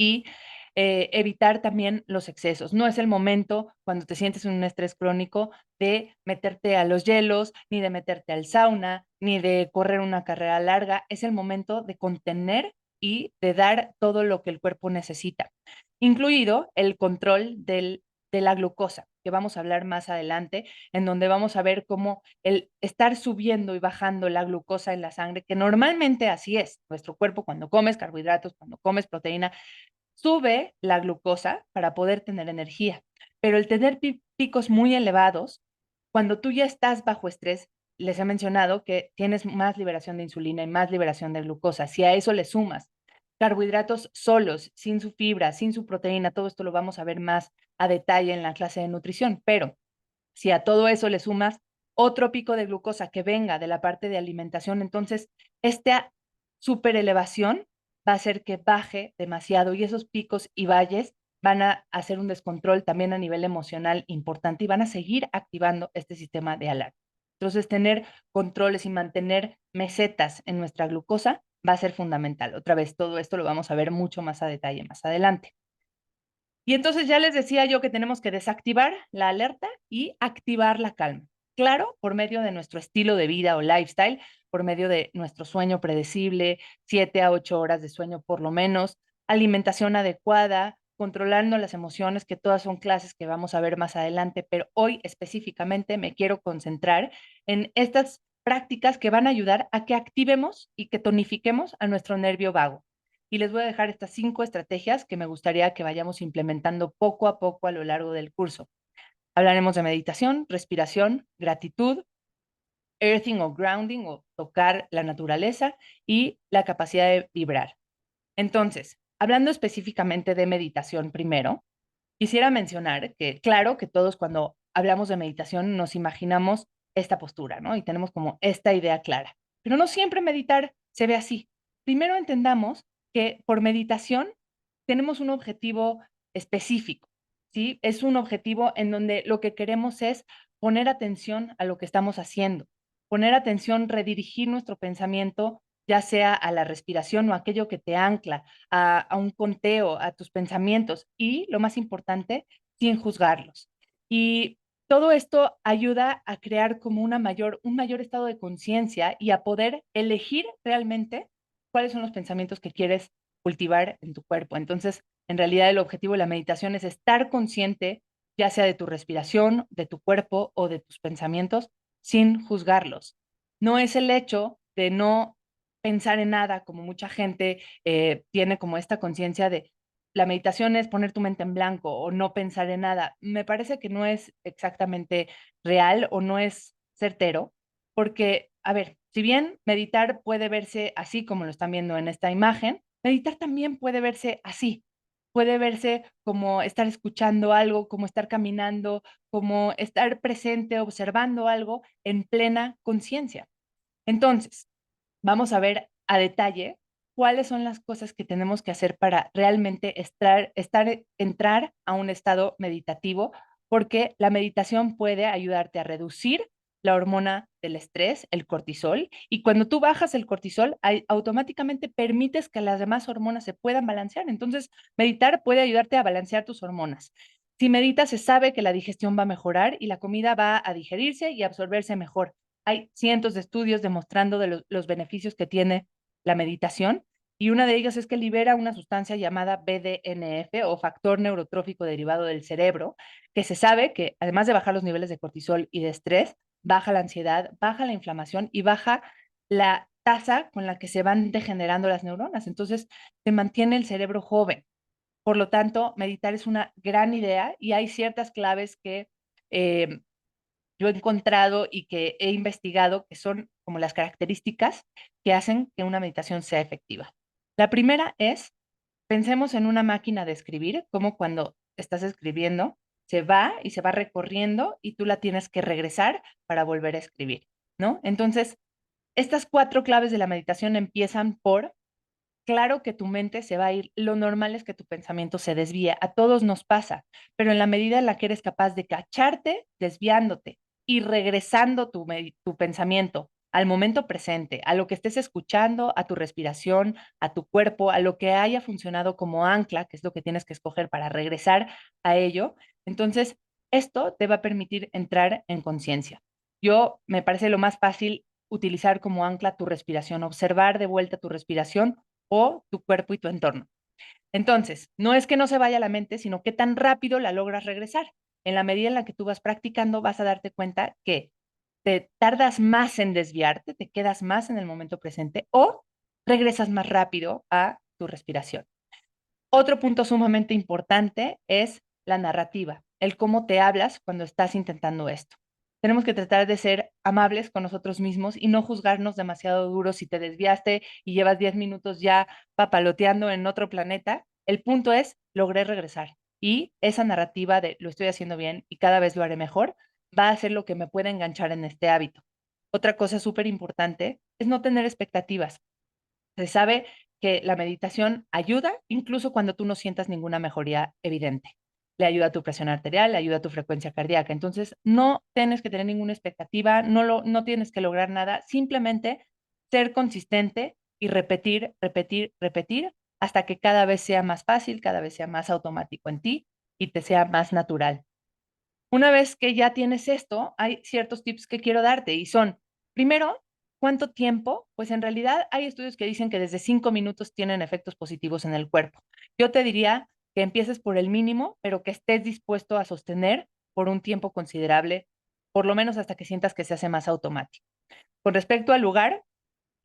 y evitar también los excesos. No es el momento, cuando te sientes en un estrés crónico, de meterte a los hielos, ni de meterte al sauna, ni de correr una carrera larga. Es el momento de contener y de dar todo lo que el cuerpo necesita, incluido el control de la glucosa, que vamos a hablar más adelante, en donde vamos a ver cómo el estar subiendo y bajando la glucosa en la sangre, que normalmente así es, nuestro cuerpo cuando comes carbohidratos, cuando comes proteína, sube la glucosa para poder tener energía, pero el tener picos muy elevados, cuando tú ya estás bajo estrés, les he mencionado que tienes más liberación de insulina y más liberación de glucosa. Si a eso le sumas carbohidratos solos, sin su fibra, sin su proteína, todo esto lo vamos a ver más a detalle en la clase de nutrición, pero si a todo eso le sumas otro pico de glucosa que venga de la parte de alimentación, entonces esta superelevación va a hacer que baje demasiado y esos picos y valles van a hacer un descontrol también a nivel emocional importante y van a seguir activando este sistema de alarma. Entonces, tener controles y mantener mesetas en nuestra glucosa va a ser fundamental. Otra vez, todo esto lo vamos a ver mucho más a detalle más adelante. Y entonces ya les decía yo que tenemos que desactivar la alerta y activar la calma. Claro, por medio de nuestro estilo de vida o lifestyle, por medio de nuestro sueño predecible, 7 a 8 horas de sueño por lo menos, alimentación adecuada, controlando las emociones, que todas son clases que vamos a ver más adelante, pero hoy específicamente me quiero concentrar en estas prácticas que van a ayudar a que activemos y que tonifiquemos a nuestro nervio vago. Y les voy a dejar estas 5 estrategias que me gustaría que vayamos implementando poco a poco a lo largo del curso. Hablaremos de meditación, respiración, gratitud, earthing o grounding o tocar la naturaleza y la capacidad de vibrar. Entonces, hablando específicamente de meditación primero, quisiera mencionar que, claro, que todos cuando hablamos de meditación nos imaginamos esta postura, ¿no? Y tenemos como esta idea clara. Pero no siempre meditar se ve así. Primero entendamos que por meditación tenemos un objetivo específico, ¿sí? Es un objetivo en donde lo que queremos es poner atención a lo que estamos haciendo, poner atención, redirigir nuestro pensamiento, ya sea a la respiración o aquello que te ancla, a un conteo, a tus pensamientos y, lo más importante, sin juzgarlos. Y todo esto ayuda a crear como un mayor estado de conciencia y a poder elegir realmente cuáles son los pensamientos que quieres cultivar en tu cuerpo. Entonces, en realidad el objetivo de la meditación es estar consciente, ya sea de tu respiración, de tu cuerpo o de tus pensamientos, sin juzgarlos. No es el hecho de no pensar en nada, como mucha gente tiene como esta conciencia de la meditación es poner tu mente en blanco o no pensar en nada. Me parece que no es exactamente real o no es certero, porque, a ver, si bien meditar puede verse así como lo están viendo en esta imagen, meditar también puede verse así. Puede verse como estar escuchando algo, como estar caminando, como estar presente, observando algo en plena conciencia. Entonces, vamos a ver a detalle cuáles son las cosas que tenemos que hacer para realmente entrar a un estado meditativo, porque la meditación puede ayudarte a reducir la hormona del estrés, el cortisol, y cuando tú bajas el cortisol, automáticamente permites que las demás hormonas se puedan balancear. Entonces, meditar puede ayudarte a balancear tus hormonas. Si meditas, se sabe que la digestión va a mejorar y la comida va a digerirse y absorberse mejor. Hay cientos de estudios demostrando de los beneficios que tiene la meditación y una de ellas es que libera una sustancia llamada BDNF o factor neurotrófico derivado del cerebro, que se sabe que además de bajar los niveles de cortisol y de estrés, baja la ansiedad, baja la inflamación y baja la tasa con la que se van degenerando las neuronas. Entonces, se mantiene el cerebro joven. Por lo tanto, meditar es una gran idea y hay ciertas claves que eh, yo he encontrado y que he investigado que son como las características que hacen que una meditación sea efectiva. La primera es, pensemos en una máquina de escribir, como cuando estás escribiendo, se va y se va recorriendo y tú la tienes que regresar para volver a escribir, ¿no? Entonces, estas cuatro claves de la meditación empiezan por claro que tu mente se va a ir. Lo normal es que tu pensamiento se desvíe. A todos nos pasa, pero en la medida en la que eres capaz de cacharte desviándote y regresando tu pensamiento al momento presente, a lo que estés escuchando, a tu respiración, a tu cuerpo, a lo que haya funcionado como ancla, que es lo que tienes que escoger para regresar a ello, entonces esto te va a permitir entrar en conciencia. Yo me parece lo más fácil utilizar como ancla tu respiración, observar de vuelta tu respiración o tu cuerpo y tu entorno. Entonces, no es que no se vaya la mente, sino qué tan rápido la logras regresar. En la medida en la que tú vas practicando, vas a darte cuenta que te tardas más en desviarte, te quedas más en el momento presente o regresas más rápido a tu respiración. Otro punto sumamente importante es la narrativa, el cómo te hablas cuando estás intentando esto. Tenemos que tratar de ser amables con nosotros mismos y no juzgarnos demasiado duro si te desviaste y llevas 10 minutos ya papaloteando en otro planeta. El punto es, logré regresar. Y esa narrativa de lo estoy haciendo bien y cada vez lo haré mejor, va a ser lo que me puede enganchar en este hábito. Otra cosa súper importante es no tener expectativas. Se sabe que la meditación ayuda incluso cuando tú no sientas ninguna mejoría evidente. Le ayuda a tu presión arterial, le ayuda a tu frecuencia cardíaca. Entonces, no tienes que tener ninguna expectativa, no tienes que lograr nada, simplemente ser consistente y repetir, repetir, repetir hasta que cada vez sea más fácil, cada vez sea más automático en ti y te sea más natural. Una vez que ya tienes esto, hay ciertos tips que quiero darte y son, primero, ¿cuánto tiempo? Pues en realidad hay estudios que dicen que desde 5 minutos tienen efectos positivos en el cuerpo. Yo te diría que empieces por el mínimo, pero que estés dispuesto a sostener por un tiempo considerable, por lo menos hasta que sientas que se hace más automático. Con respecto al lugar,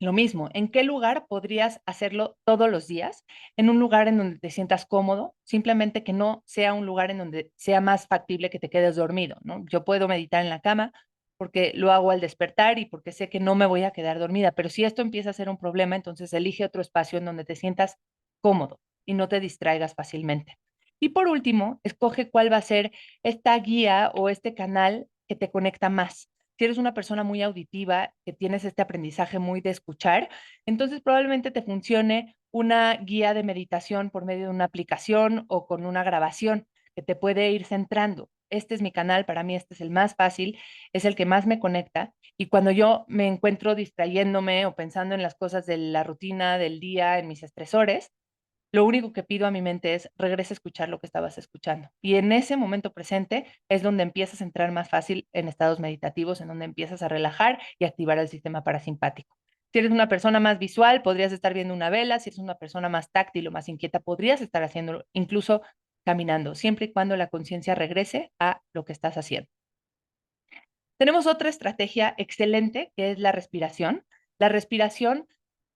Lo mismo, ¿en qué lugar podrías hacerlo todos los días? En un lugar en donde te sientas cómodo, simplemente que no sea un lugar en donde sea más factible que te quedes dormido, ¿no? Yo puedo meditar en la cama porque lo hago al despertar y porque sé que no me voy a quedar dormida, pero si esto empieza a ser un problema, entonces elige otro espacio en donde te sientas cómodo y no te distraigas fácilmente. Y por último, escoge cuál va a ser esta guía o este canal que te conecta más. Si eres una persona muy auditiva, que tienes este aprendizaje muy de escuchar, entonces probablemente te funcione una guía de meditación por medio de una aplicación o con una grabación que te puede ir centrando. Este es mi canal, para mí este es el más fácil, es el que más me conecta y cuando yo me encuentro distrayéndome o pensando en las cosas de la rutina del día, en mis estresores, lo único que pido a mi mente es regresa a escuchar lo que estabas escuchando. Y en ese momento presente es donde empiezas a entrar más fácil en estados meditativos, en donde empiezas a relajar y activar el sistema parasimpático. Si eres una persona más visual, podrías estar viendo una vela. Si eres una persona más táctil o más inquieta, podrías estar haciéndolo incluso caminando, siempre y cuando la conciencia regrese a lo que estás haciendo. Tenemos otra estrategia excelente que es la respiración. La respiración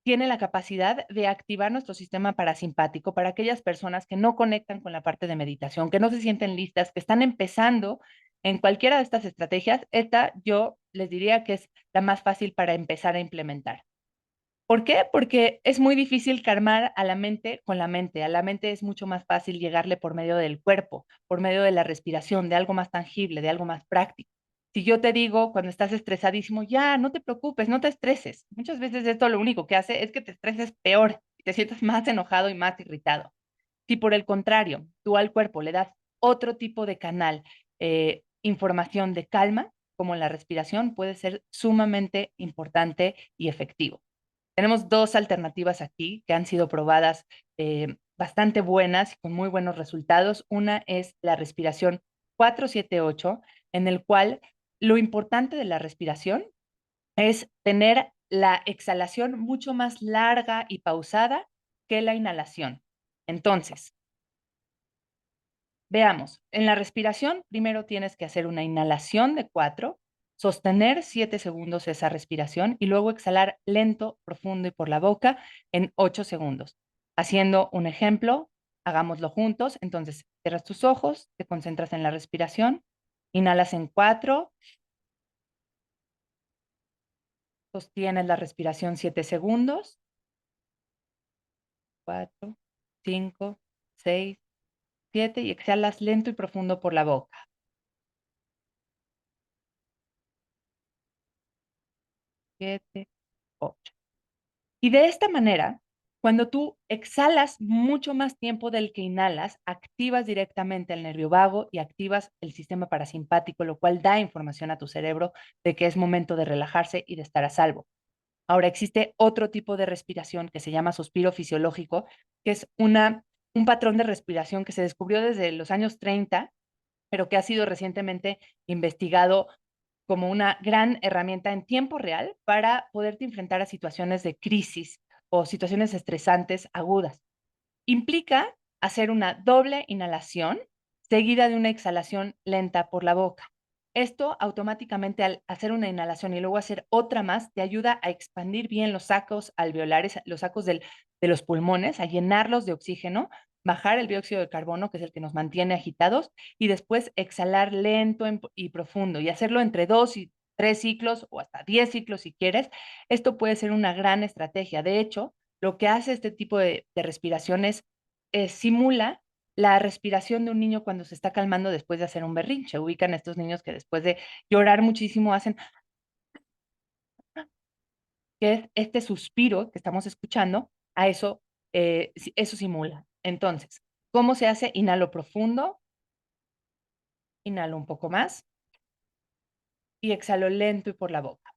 tiene la capacidad de activar nuestro sistema parasimpático para aquellas personas que no conectan con la parte de meditación, que no se sienten listas, que están empezando en cualquiera de estas estrategias. Esta yo les diría que es la más fácil para empezar a implementar. ¿Por qué? Porque es muy difícil calmar a la mente con la mente. A la mente es mucho más fácil llegarle por medio del cuerpo, por medio de la respiración, de algo más tangible, de algo más práctico. Si yo te digo cuando estás estresadísimo, ya, no te preocupes, no te estreses. Muchas veces esto lo único que hace es que te estreses peor y te sientas más enojado y más irritado. Si por el contrario, tú al cuerpo le das otro tipo de canal, información de calma, como la respiración, puede ser sumamente importante y efectivo. Tenemos dos alternativas aquí que han sido probadas bastante buenas y con muy buenos resultados. Una es la respiración 4-7-8, en el cual lo importante de la respiración es tener la exhalación mucho más larga y pausada que la inhalación. Entonces, veamos, en la respiración, primero tienes que hacer una inhalación de 4, sostener 7 segundos esa respiración y luego exhalar lento, profundo y por la boca en 8 segundos. Haciendo un ejemplo, hagámoslo juntos. Entonces, cierras tus ojos, te concentras en la respiración, inhalas en 4, sostienes la respiración 7 segundos, 4, 5, 6, 7 y exhalas lento y profundo por la boca. 7, 8. Y de esta manera, cuando tú exhalas mucho más tiempo del que inhalas, activas directamente el nervio vago y activas el sistema parasimpático, lo cual da información a tu cerebro de que es momento de relajarse y de estar a salvo. Ahora existe otro tipo de respiración que se llama suspiro fisiológico, que es un patrón de respiración que se descubrió desde los años 30, pero que ha sido recientemente investigado como una gran herramienta en tiempo real para poderte enfrentar a situaciones de crisis o situaciones estresantes agudas. Implica hacer una doble inhalación seguida de una exhalación lenta por la boca. Esto automáticamente al hacer una inhalación y luego hacer otra más te ayuda a expandir bien los sacos alveolares, los sacos de los pulmones, a llenarlos de oxígeno, bajar el dióxido de carbono, que es el que nos mantiene agitados, y después exhalar lento y profundo y hacerlo entre 2 y 3 ciclos o hasta 10 ciclos si quieres. Esto puede ser una gran estrategia. De hecho, lo que hace este tipo de respiraciones simula la respiración de un niño cuando se está calmando después de hacer un berrinche. Ubican a estos niños que después de llorar muchísimo hacen, que es este suspiro que estamos escuchando, a eso, eso simula. Entonces, ¿cómo se hace? Inhalo profundo, inhalo un poco más y exhalo lento y por la boca.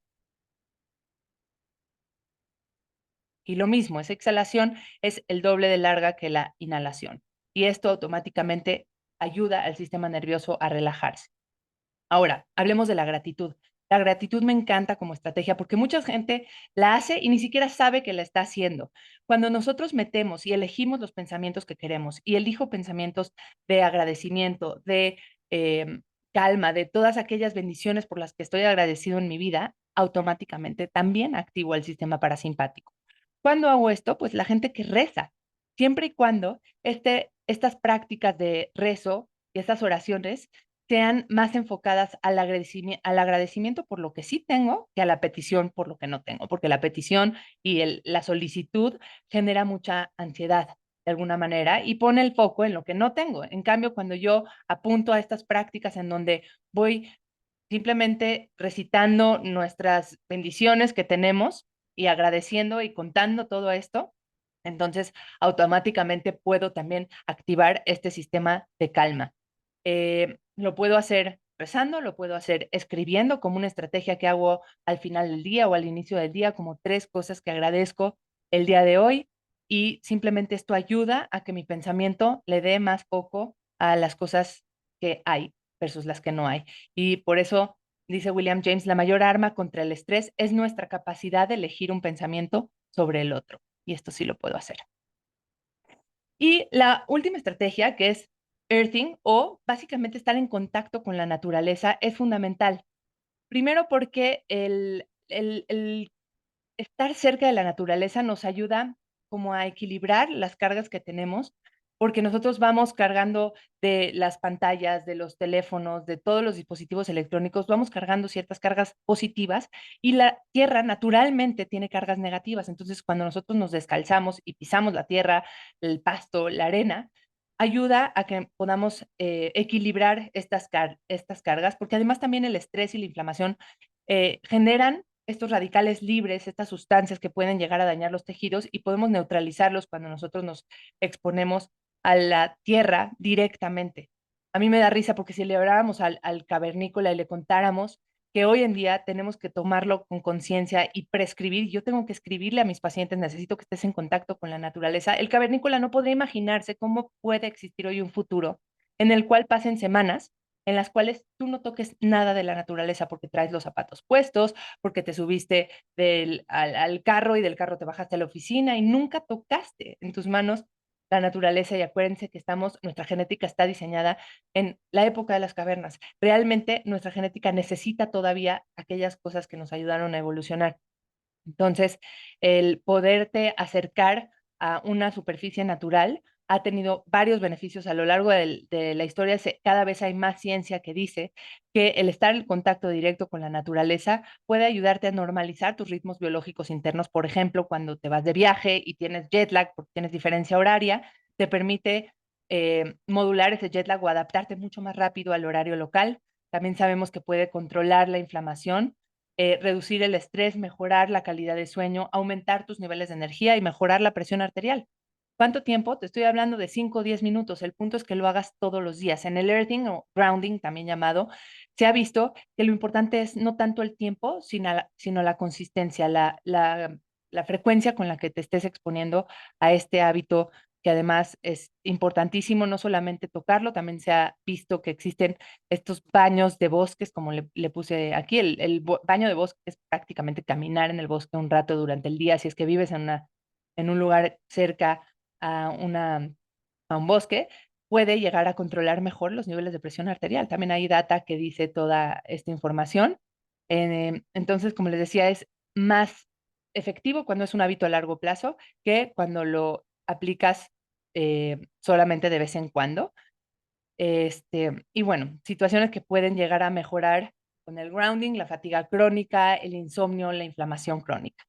Y lo mismo, esa exhalación es el doble de larga que la inhalación. Y esto automáticamente ayuda al sistema nervioso a relajarse. Ahora, hablemos de la gratitud. La gratitud me encanta como estrategia porque mucha gente la hace y ni siquiera sabe que la está haciendo. Cuando nosotros metemos y elegimos los pensamientos que queremos y elijo pensamientos de agradecimiento, de calma, de todas aquellas bendiciones por las que estoy agradecido en mi vida, automáticamente también activo el sistema parasimpático. ¿Cuándo hago esto? Pues la gente que reza, siempre y cuando estas prácticas de rezo y estas oraciones sean más enfocadas al agradecimiento por lo que sí tengo que a la petición por lo que no tengo, porque la petición y la solicitud genera mucha ansiedad de alguna manera y pone el foco en lo que no tengo. En cambio, cuando yo apunto a estas prácticas en donde voy simplemente recitando nuestras bendiciones que tenemos y agradeciendo y contando todo esto, entonces automáticamente puedo también activar este sistema de calma. Lo puedo hacer rezando, lo puedo hacer escribiendo como una estrategia que hago al final del día o al inicio del día, como 3 cosas que agradezco el día de hoy, y simplemente esto ayuda a que mi pensamiento le dé más foco a las cosas que hay versus las que no hay. Y por eso dice William James, la mayor arma contra el estrés es nuestra capacidad de elegir un pensamiento sobre el otro. Y esto sí lo puedo hacer. Y la última estrategia, que es earthing o básicamente estar en contacto con la naturaleza, es fundamental. Primero porque el estar cerca de la naturaleza nos ayuda como a equilibrar las cargas que tenemos, porque nosotros vamos cargando de las pantallas, de los teléfonos, de todos los dispositivos electrónicos, vamos cargando ciertas cargas positivas y la tierra naturalmente tiene cargas negativas. Entonces, cuando nosotros nos descalzamos y pisamos la tierra, el pasto, la arena, ayuda a que podamos equilibrar estas cargas, porque además también el estrés y la inflamación generan estos radicales libres, estas sustancias que pueden llegar a dañar los tejidos y podemos neutralizarlos cuando nosotros nos exponemos a la tierra directamente. A mí me da risa porque si le hablábamos al cavernícola y le contáramos que hoy en día tenemos que tomarlo con conciencia y prescribir, yo tengo que escribirle a mis pacientes, necesito que estés en contacto con la naturaleza, el cavernícola no podría imaginarse cómo puede existir hoy un futuro en el cual pasen semanas en las cuales tú no toques nada de la naturaleza porque traes los zapatos puestos, porque te subiste al carro y del carro te bajaste a la oficina y nunca tocaste en tus manos la naturaleza. Y acuérdense que nuestra genética está diseñada en la época de las cavernas. Realmente nuestra genética necesita todavía aquellas cosas que nos ayudaron a evolucionar. Entonces, el poderte acercar a una superficie natural ha tenido varios beneficios a lo largo de la historia. Cada vez hay más ciencia que dice que el estar en contacto directo con la naturaleza puede ayudarte a normalizar tus ritmos biológicos internos. Por ejemplo, cuando te vas de viaje y tienes jet lag porque tienes diferencia horaria, te permite modular ese jet lag o adaptarte mucho más rápido al horario local. También sabemos que puede controlar la inflamación, reducir el estrés, mejorar la calidad de sueño, aumentar tus niveles de energía y mejorar la presión arterial. ¿Cuánto tiempo? Te estoy hablando de 5 o 10 minutos. El punto es que lo hagas todos los días. En el earthing o grounding, también llamado, se ha visto que lo importante es no tanto el tiempo, sino la consistencia, la frecuencia con la que te estés exponiendo a este hábito, que además es importantísimo no solamente tocarlo, también se ha visto que existen estos baños de bosques, como le puse aquí, baño de bosque es prácticamente caminar en el bosque un rato durante el día, si es que vives en un lugar cerca a, una, a un bosque, puede llegar a controlar mejor los niveles de presión arterial. También hay data que dice toda esta información. Entonces, como les decía, es más efectivo cuando es un hábito a largo plazo que cuando lo aplicas solamente de vez en cuando. Y bueno, situaciones que pueden llegar a mejorar con el grounding, la fatiga crónica, el insomnio, la inflamación crónica.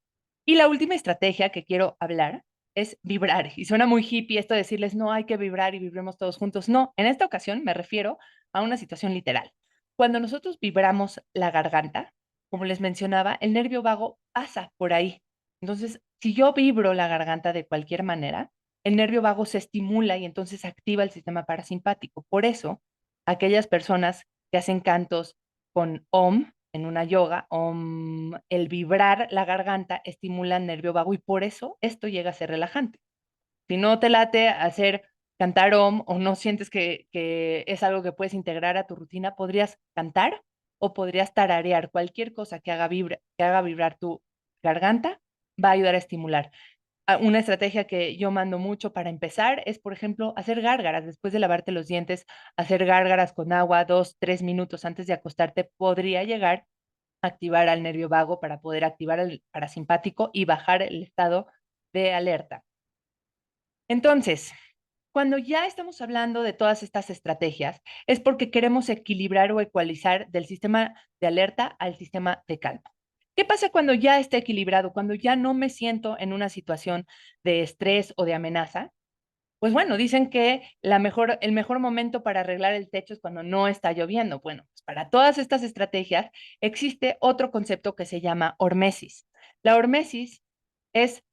Y la última estrategia que quiero hablar es vibrar. Y suena muy hippie esto de decirles, no hay que vibrar y vibremos todos juntos. No, en esta ocasión me refiero a una situación literal. Cuando nosotros vibramos la garganta, como les mencionaba, el nervio vago pasa por ahí. Entonces, si yo vibro la garganta de cualquier manera, el nervio vago se estimula y entonces activa el sistema parasimpático. Por eso, aquellas personas que hacen cantos con OM en una yoga, el vibrar la garganta estimula el nervio vago y por eso esto llega a ser relajante. Si no te late hacer cantar OM o no sientes que es algo que puedes integrar a tu rutina, podrías cantar o podrías tararear. Cualquier cosa que haga vibrar tu garganta va a ayudar a estimular. Una estrategia que yo mando mucho para empezar es, por ejemplo, hacer gárgaras. Después de lavarte los dientes, hacer gárgaras con agua 2, 3 minutos antes de acostarte podría llegar a activar al nervio vago para poder activar el parasimpático y bajar el estado de alerta. Entonces, cuando ya estamos hablando de todas estas estrategias, es porque queremos equilibrar o ecualizar del sistema de alerta al sistema de calma. ¿Qué pasa cuando ya está equilibrado, cuando ya no me siento en una situación de estrés o de amenaza? Pues bueno, dicen que el mejor momento para arreglar el techo es cuando no está lloviendo. Bueno, pues para todas estas estrategias existe otro concepto que se llama hormesis. La hormesis es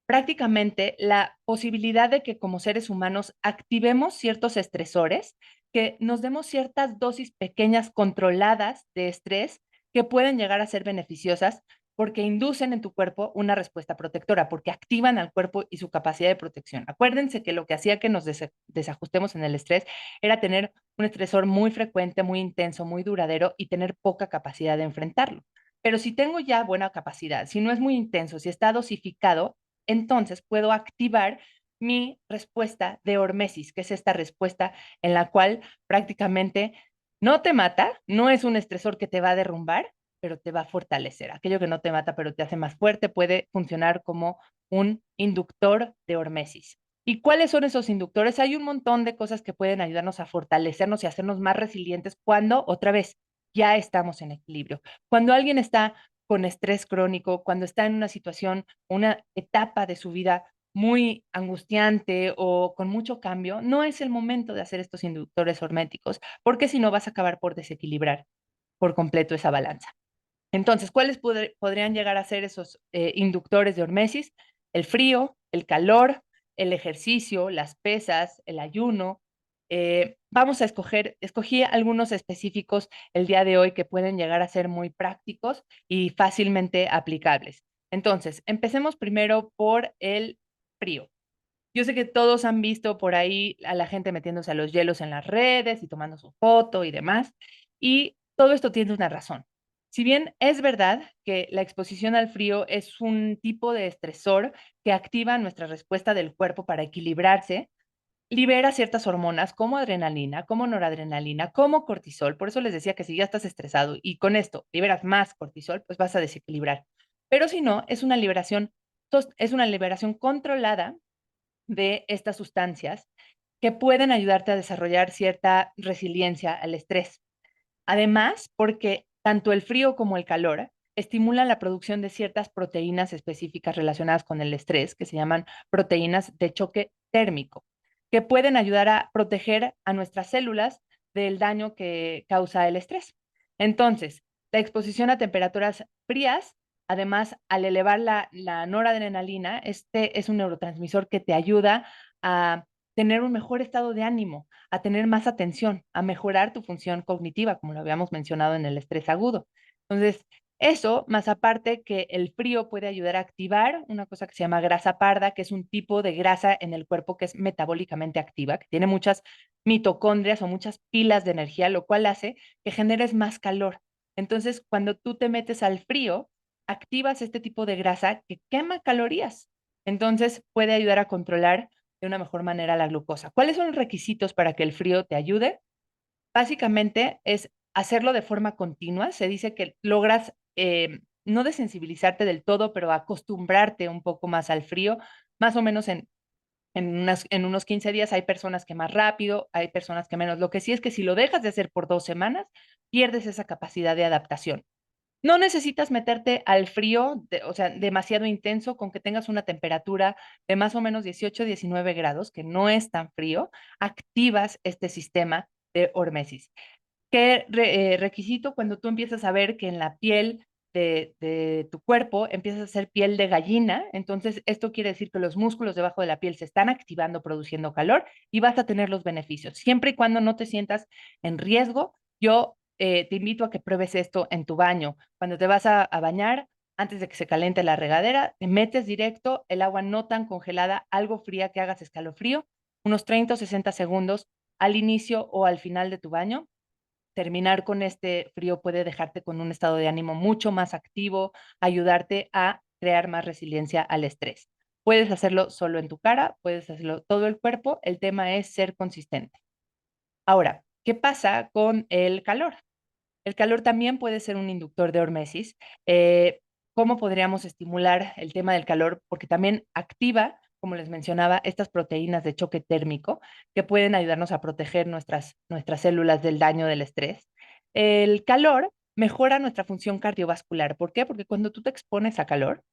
prácticamente la posibilidad de que como seres humanos activemos ciertos estresores, que nos demos ciertas dosis pequeñas controladas de estrés que pueden llegar a ser beneficiosas porque inducen en tu cuerpo una respuesta protectora, porque activan al cuerpo y su capacidad de protección. Acuérdense que lo que hacía que nos desajustemos en el estrés era tener un estresor muy frecuente, muy intenso, muy duradero y tener poca capacidad de enfrentarlo. Pero si tengo ya buena capacidad, si no es muy intenso, si está dosificado, entonces puedo activar mi respuesta de hormesis, que es esta respuesta en la cual prácticamente no te mata, no es un estresor que te va a derrumbar, pero te va a fortalecer. Aquello que no te mata, pero te hace más fuerte, puede funcionar como un inductor de hormesis. ¿Y cuáles son esos inductores? Hay un montón de cosas que pueden ayudarnos a fortalecernos y hacernos más resilientes cuando, otra vez, ya estamos en equilibrio. Cuando alguien está con estrés crónico, cuando está en una situación, una etapa de su vida muy angustiante o con mucho cambio, no es el momento de hacer estos inductores horméticos, porque si no vas a acabar por desequilibrar por completo esa balanza. Entonces, ¿cuáles podrían llegar a ser esos inductores de hormesis? El frío, el calor, el ejercicio, las pesas, el ayuno. Vamos a escogí algunos específicos el día de hoy que pueden llegar a ser muy prácticos y fácilmente aplicables. Entonces, empecemos primero por el frío. Yo sé que todos han visto por ahí a la gente metiéndose a los hielos en las redes y tomando su foto y demás, y todo esto tiene una razón. Si bien es verdad que la exposición al frío es un tipo de estresor que activa nuestra respuesta del cuerpo para equilibrarse, libera ciertas hormonas como adrenalina, como noradrenalina, como cortisol. Por eso les decía que si ya estás estresado y con esto liberas más cortisol, pues vas a desequilibrar. Pero si no, es una liberación controlada de estas sustancias que pueden ayudarte a desarrollar cierta resiliencia al estrés. Además, porque tanto el frío como el calor estimulan la producción de ciertas proteínas específicas relacionadas con el estrés, que se llaman proteínas de choque térmico, que pueden ayudar a proteger a nuestras células del daño que causa el estrés. Entonces, la exposición a temperaturas frías, además, al elevar la noradrenalina, este es un neurotransmisor que te ayuda a tener un mejor estado de ánimo, a tener más atención, a mejorar tu función cognitiva, como lo habíamos mencionado en el estrés agudo. Entonces, eso, más aparte que el frío puede ayudar a activar una cosa que se llama grasa parda, que es un tipo de grasa en el cuerpo que es metabólicamente activa, que tiene muchas mitocondrias o muchas pilas de energía, lo cual hace que generes más calor. Entonces, cuando tú te metes al frío, activas este tipo de grasa que quema calorías. Entonces, puede ayudar a controlar de una mejor manera la glucosa. ¿Cuáles son los requisitos para que el frío te ayude? Básicamente es hacerlo de forma continua. Se dice que logras no desensibilizarte del todo, pero acostumbrarte un poco más al frío, más o menos en unos 15 días. Hay personas que más rápido, hay personas que menos. Lo que sí es que si lo dejas de hacer por 2 semanas, pierdes esa capacidad de adaptación. No necesitas meterte al frío, o sea, demasiado intenso, con que tengas una temperatura de más o menos 18, 19 grados, que no es tan frío, activas este sistema de hormesis. ¿Qué requisito? Cuando tú empiezas a ver que en la piel de tu cuerpo empiezas a hacer piel de gallina, entonces esto quiere decir que los músculos debajo de la piel se están activando, produciendo calor y vas a tener los beneficios. Siempre y cuando no te sientas en riesgo, yo te invito a que pruebes esto en tu baño. Cuando te vas a bañar, antes de que se caliente la regadera, te metes directo, el agua no tan congelada, algo fría que hagas escalofrío, unos 30 o 60 segundos al inicio o al final de tu baño. Terminar con este frío puede dejarte con un estado de ánimo mucho más activo, ayudarte a crear más resiliencia al estrés. Puedes hacerlo solo en tu cara, puedes hacerlo todo el cuerpo, el tema es ser consistente. Ahora, ¿qué pasa con el calor? El calor también puede ser un inductor de hormesis. ¿Cómo podríamos estimular el tema del calor? Porque también activa, como les mencionaba, estas proteínas de choque térmico que pueden ayudarnos a proteger nuestras células del daño del estrés. El calor mejora nuestra función cardiovascular. ¿Por qué? Porque cuando tú te expones a calor,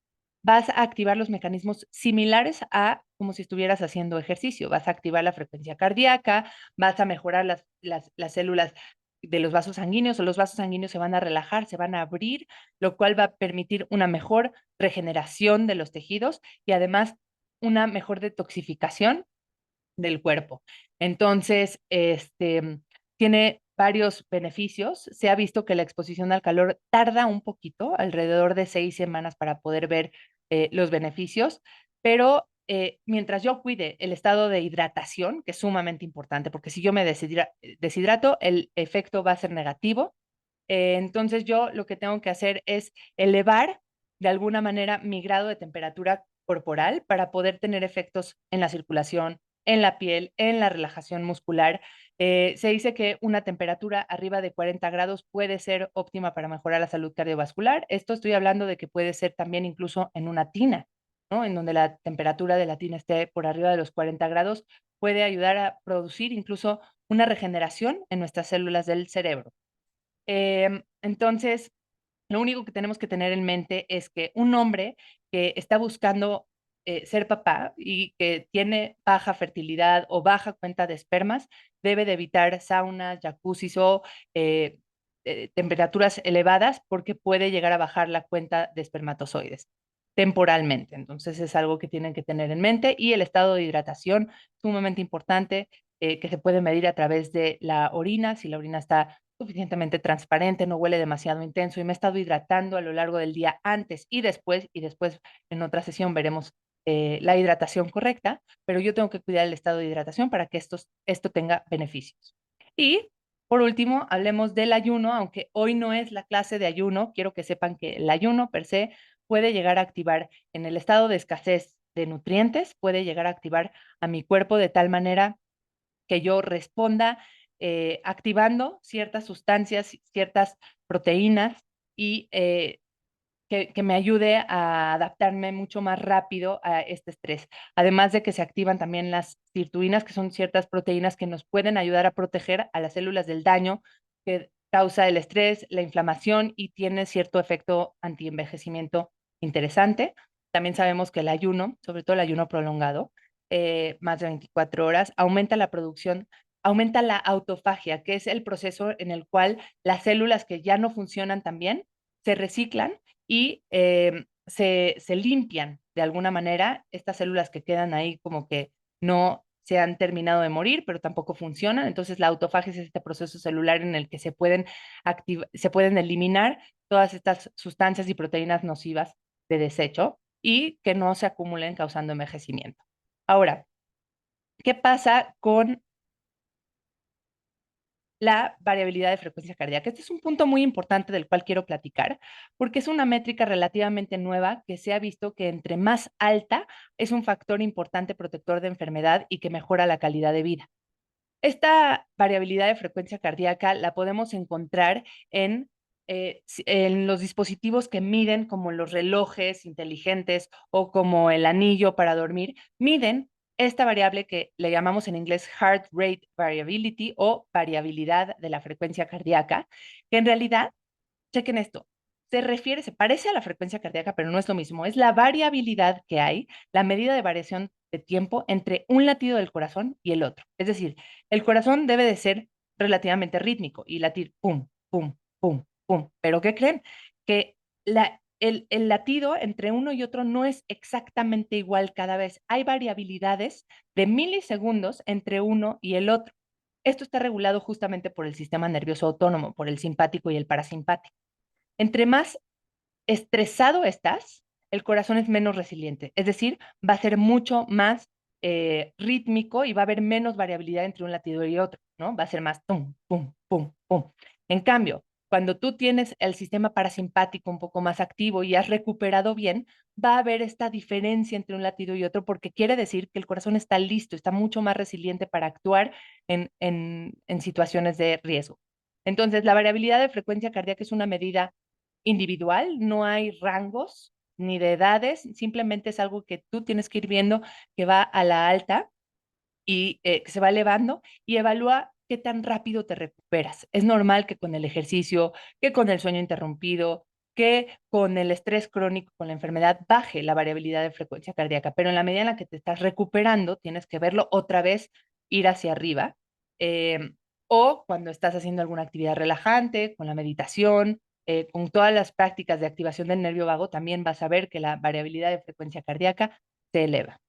vas a activar los mecanismos similares a como si estuvieras haciendo ejercicio. Vas a activar la frecuencia cardíaca, vas a mejorar las células de los vasos sanguíneos, o los vasos sanguíneos se van a relajar, se van a abrir, lo cual va a permitir una mejor regeneración de los tejidos y además una mejor detoxificación del cuerpo. Entonces, tiene varios beneficios. Se ha visto que la exposición al calor tarda un poquito, alrededor de 6 semanas para poder ver los beneficios, pero mientras yo cuide el estado de hidratación, que es sumamente importante, porque si yo me deshidrato, el efecto va a ser negativo. Entonces yo lo que tengo que hacer es elevar de alguna manera mi grado de temperatura corporal para poder tener efectos en la circulación, en la piel, en la relajación muscular. Se dice que una temperatura arriba de 40 grados puede ser óptima para mejorar la salud cardiovascular. Esto estoy hablando de que puede ser también incluso en una tina, ¿no? En donde la temperatura de la tina esté por arriba de los 40 grados, puede ayudar a producir incluso una regeneración en nuestras células del cerebro. Entonces, lo único que tenemos que tener en mente es que un hombre que está buscando ser papá y que tiene baja fertilidad o baja cuenta de espermas, debe de evitar saunas, jacuzzis o temperaturas elevadas porque puede llegar a bajar la cuenta de espermatozoides temporalmente. Entonces es algo que tienen que tener en mente y el estado de hidratación sumamente importante que se puede medir a través de la orina, si la orina está suficientemente transparente, no huele demasiado intenso y me he estado hidratando a lo largo del día antes y después en otra sesión veremos la hidratación correcta, pero yo tengo que cuidar el estado de hidratación para que esto tenga beneficios. Y por último, hablemos del ayuno, aunque hoy no es la clase de ayuno, quiero que sepan que el ayuno per se puede llegar a activar en el estado de escasez de nutrientes, puede llegar a activar a mi cuerpo de tal manera que yo responda activando ciertas sustancias, ciertas proteínas y que me ayude a adaptarme mucho más rápido a este estrés. Además de que se activan también las sirtuinas, que son ciertas proteínas que nos pueden ayudar a proteger a las células del daño que causa el estrés, la inflamación y tiene cierto efecto antienvejecimiento interesante. También sabemos que el ayuno, sobre todo el ayuno prolongado, más de 24 horas, aumenta la producción, aumenta la autofagia, que es el proceso en el cual las células que ya no funcionan tan bien se reciclan y se limpian de alguna manera estas células que quedan ahí como que no se han terminado de morir, pero tampoco funcionan. Entonces, la autofagia es este proceso celular en el que se pueden eliminar todas estas sustancias y proteínas nocivas de desecho y que no se acumulen causando envejecimiento. Ahora, ¿qué pasa con la variabilidad de frecuencia cardíaca? Este es un punto muy importante del cual quiero platicar, porque es una métrica relativamente nueva que se ha visto que entre más alta es un factor importante protector de enfermedad y que mejora la calidad de vida. Esta variabilidad de frecuencia cardíaca la podemos encontrar en los dispositivos que miden, como los relojes inteligentes o como el anillo para dormir, miden esta variable que le llamamos en inglés heart rate variability o variabilidad de la frecuencia cardíaca, que en realidad, chequen esto, se parece a la frecuencia cardíaca, pero no es lo mismo. Es la variabilidad que hay, la medida de variación de tiempo entre un latido del corazón y el otro. Es decir, el corazón debe de ser relativamente rítmico y latir pum, pum, pum, pum. Pero ¿qué creen? Que el latido entre uno y otro no es exactamente igual cada vez. Hay variabilidades de milisegundos entre uno y el otro. Esto está regulado justamente por el sistema nervioso autónomo, por el simpático y el parasimpático. Entre más estresado estás, el corazón es menos resiliente, es decir, va a ser mucho más rítmico y va a haber menos variabilidad entre un latido y otro, ¿no? Va a ser más pum, pum, pum, pum. En cambio, Cuando tú tienes el sistema parasimpático un poco más activo y has recuperado bien, va a haber esta diferencia entre un latido y otro, porque quiere decir que el corazón está listo, está mucho más resiliente para actuar en situaciones de riesgo. Entonces, la variabilidad de frecuencia cardíaca es una medida individual, no hay rangos ni de edades, simplemente es algo que tú tienes que ir viendo que va a la alta y que se va elevando y evalúa qué tan rápido te recuperas. Es normal que con el ejercicio, que con el sueño interrumpido, que con el estrés crónico, con la enfermedad, baje la variabilidad de frecuencia cardíaca, pero en la medida en la que te estás recuperando, tienes que verlo otra vez, ir hacia arriba, eh, o cuando estás haciendo alguna actividad relajante, con la meditación, con todas las prácticas de activación del nervio vago, también vas a ver que la variabilidad de frecuencia cardíaca se eleva.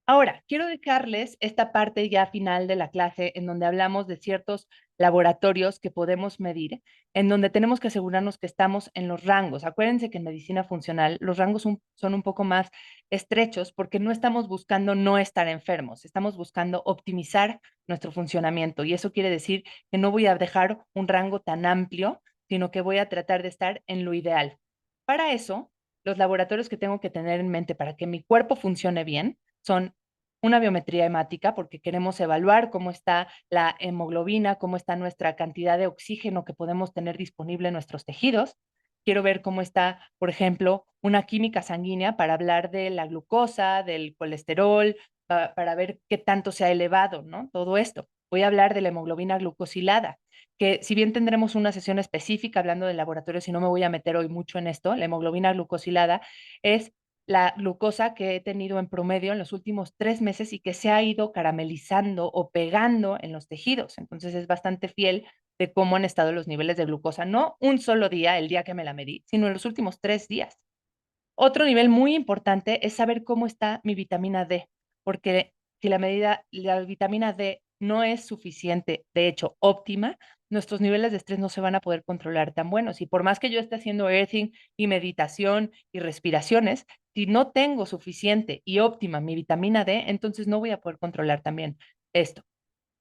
Ahora, quiero dejarles esta parte ya final de la clase en donde hablamos de ciertos laboratorios que podemos medir, en donde tenemos que asegurarnos que estamos en los rangos. Acuérdense que en medicina funcional los rangos son un poco más estrechos porque no estamos buscando no estar enfermos, estamos buscando optimizar nuestro funcionamiento y eso quiere decir que no voy a dejar un rango tan amplio, sino que voy a tratar de estar en lo ideal. Para eso, los laboratorios que tengo que tener en mente para que mi cuerpo funcione bien son una biometría hemática, porque queremos evaluar cómo está la hemoglobina, cómo está nuestra cantidad de oxígeno que podemos tener disponible en nuestros tejidos. Quiero ver cómo está, por ejemplo, una química sanguínea para hablar de la glucosa, del colesterol, para ver qué tanto se ha elevado, ¿no? Todo esto. Voy a hablar de la hemoglobina glucosilada, que si bien tendremos una sesión específica hablando del laboratorio, si no me voy a meter hoy mucho en esto, la hemoglobina glucosilada es la glucosa que he tenido en promedio en los últimos 3 meses y que se ha ido caramelizando o pegando en los tejidos. Entonces es bastante fiel de cómo han estado los niveles de glucosa, no un solo día, el día que me la medí, sino en los últimos 3 días. Otro nivel muy importante es saber cómo está mi vitamina D, porque si la vitamina D no es suficiente, de hecho óptima, nuestros niveles de estrés no se van a poder controlar tan buenos. Y por más que yo esté haciendo earthing y meditación y respiraciones, si no tengo suficiente y óptima mi vitamina D, entonces no voy a poder controlar también esto.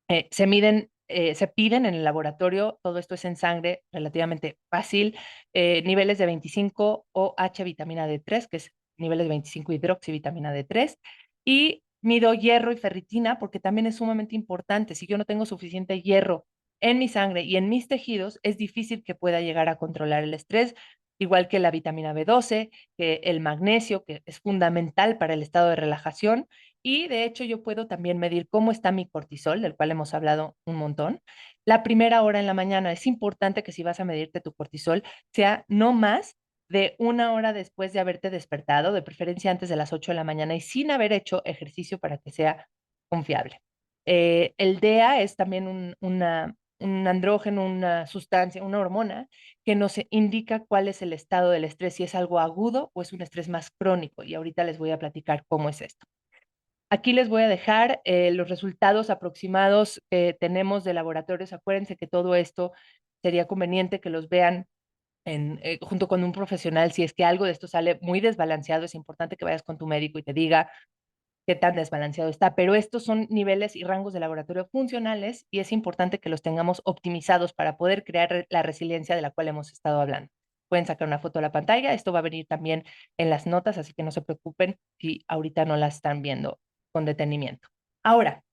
Se piden en el laboratorio, todo esto es en sangre, relativamente fácil, niveles de 25 OH vitamina D3, que es niveles de 25 hidroxivitamina D3, y mido hierro y ferritina porque también es sumamente importante. Si yo no tengo suficiente hierro en mi sangre y en mis tejidos, es difícil que pueda llegar a controlar el estrés, igual que la vitamina B12, que el magnesio, que es fundamental para el estado de relajación, y de hecho yo puedo también medir cómo está mi cortisol, del cual hemos hablado un montón. La primera hora en la mañana es importante que si vas a medirte tu cortisol sea no más de 1 hora después de haberte despertado, de preferencia antes de las 8 de la mañana y sin haber hecho ejercicio para que sea confiable. El DEA es también un andrógeno, una sustancia, una hormona que nos indica cuál es el estado del estrés, si es algo agudo o es un estrés más crónico. Y ahorita les voy a platicar cómo es esto. Aquí les voy a dejar los resultados aproximados que tenemos de laboratorios. Acuérdense que todo esto sería conveniente que los vean junto con un profesional. Si es que algo de esto sale muy desbalanceado, es importante que vayas con tu médico y te diga qué tan desbalanceado está. Pero estos son niveles y rangos de laboratorio funcionales y es importante que los tengamos optimizados para poder crear la resiliencia de la cual hemos estado hablando. Pueden sacar una foto a la pantalla. Esto va a venir también en las notas, así que no se preocupen si ahorita no la están viendo con detenimiento. Ahora,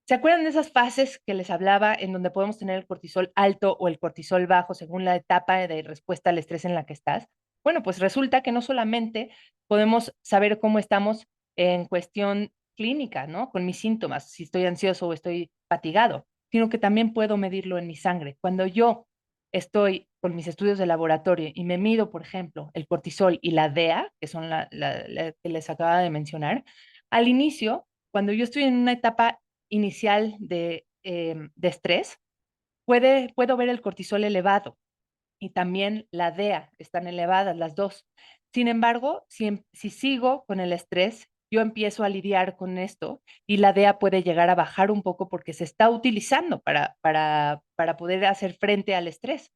¿se acuerdan de esas fases que les hablaba en donde podemos tener el cortisol alto o el cortisol bajo según la etapa de respuesta al estrés en la que estás? Bueno, pues resulta que no solamente podemos saber cómo estamos en cuestión clínica, ¿no? Con mis síntomas, si estoy ansioso o estoy fatigado, sino que también puedo medirlo en mi sangre. Cuando yo estoy con mis estudios de laboratorio y me mido, por ejemplo, el cortisol y la DEA, que son la que les acaba de mencionar, al inicio, cuando yo estoy en una etapa inicial de estrés, puedo ver el cortisol elevado y también la DEA, están elevadas las dos. Sin embargo, si sigo con el estrés, yo empiezo a lidiar con esto y la DEA puede llegar a bajar un poco porque se está utilizando para poder hacer frente al estrés.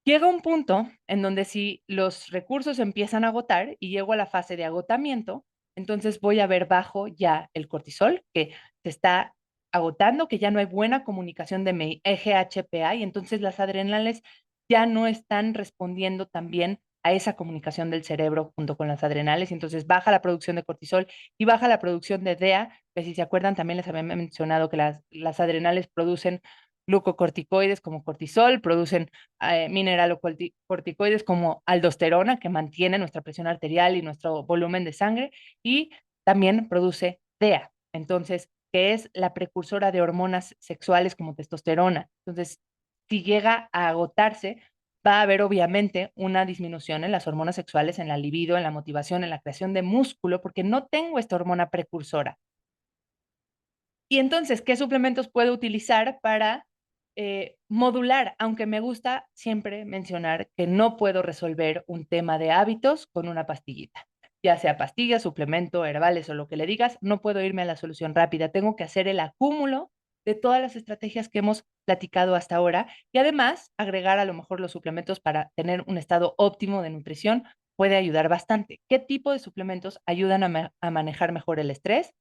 Llega un punto en donde si los recursos empiezan a agotar y llego a la fase de agotamiento, entonces voy a ver bajo ya el cortisol, que se está agotando, que ya no hay buena comunicación de mi eje HPA y entonces las adrenales ya no están respondiendo también a esa comunicación del cerebro junto con las adrenales, y entonces baja la producción de cortisol y baja la producción de DEA, que si se acuerdan también les había mencionado que las adrenales producen glucocorticoides como cortisol, producen mineralocorticoides como aldosterona, que mantiene nuestra presión arterial y nuestro volumen de sangre, y también produce DEA, entonces, que es la precursora de hormonas sexuales como testosterona. Entonces, si llega a agotarse, va a haber obviamente una disminución en las hormonas sexuales, en la libido, en la motivación, en la creación de músculo, porque no tengo esta hormona precursora. Y entonces, ¿qué suplementos puedo utilizar para modular? Aunque me gusta siempre mencionar que no puedo resolver un tema de hábitos con una pastillita, ya sea pastilla, suplemento, herbales o lo que le digas, no puedo irme a la solución rápida. Tengo que hacer el acúmulo de todas las estrategias que hemos platicado hasta ahora y además agregar a lo mejor los suplementos para tener un estado óptimo de nutrición puede ayudar bastante. ¿Qué tipo de suplementos ayudan a manejar mejor el estrés?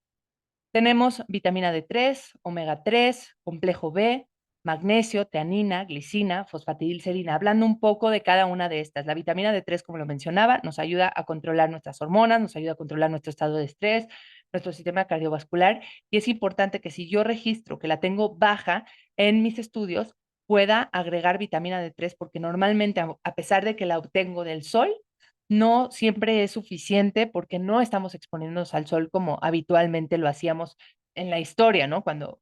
Tenemos vitamina D3, omega 3, complejo B, magnesio, teanina, glicina, fosfatidilcerina. Hablando un poco de cada una de estas. La vitamina D3, como lo mencionaba, nos ayuda a controlar nuestras hormonas, nos ayuda a controlar nuestro estado de estrés, nuestro sistema cardiovascular. Y es importante que si yo registro que la tengo baja en mis estudios, pueda agregar vitamina D3 porque normalmente, a pesar de que la obtengo del sol, no siempre es suficiente porque no estamos exponiéndonos al sol como habitualmente lo hacíamos en la historia, ¿no? Cuando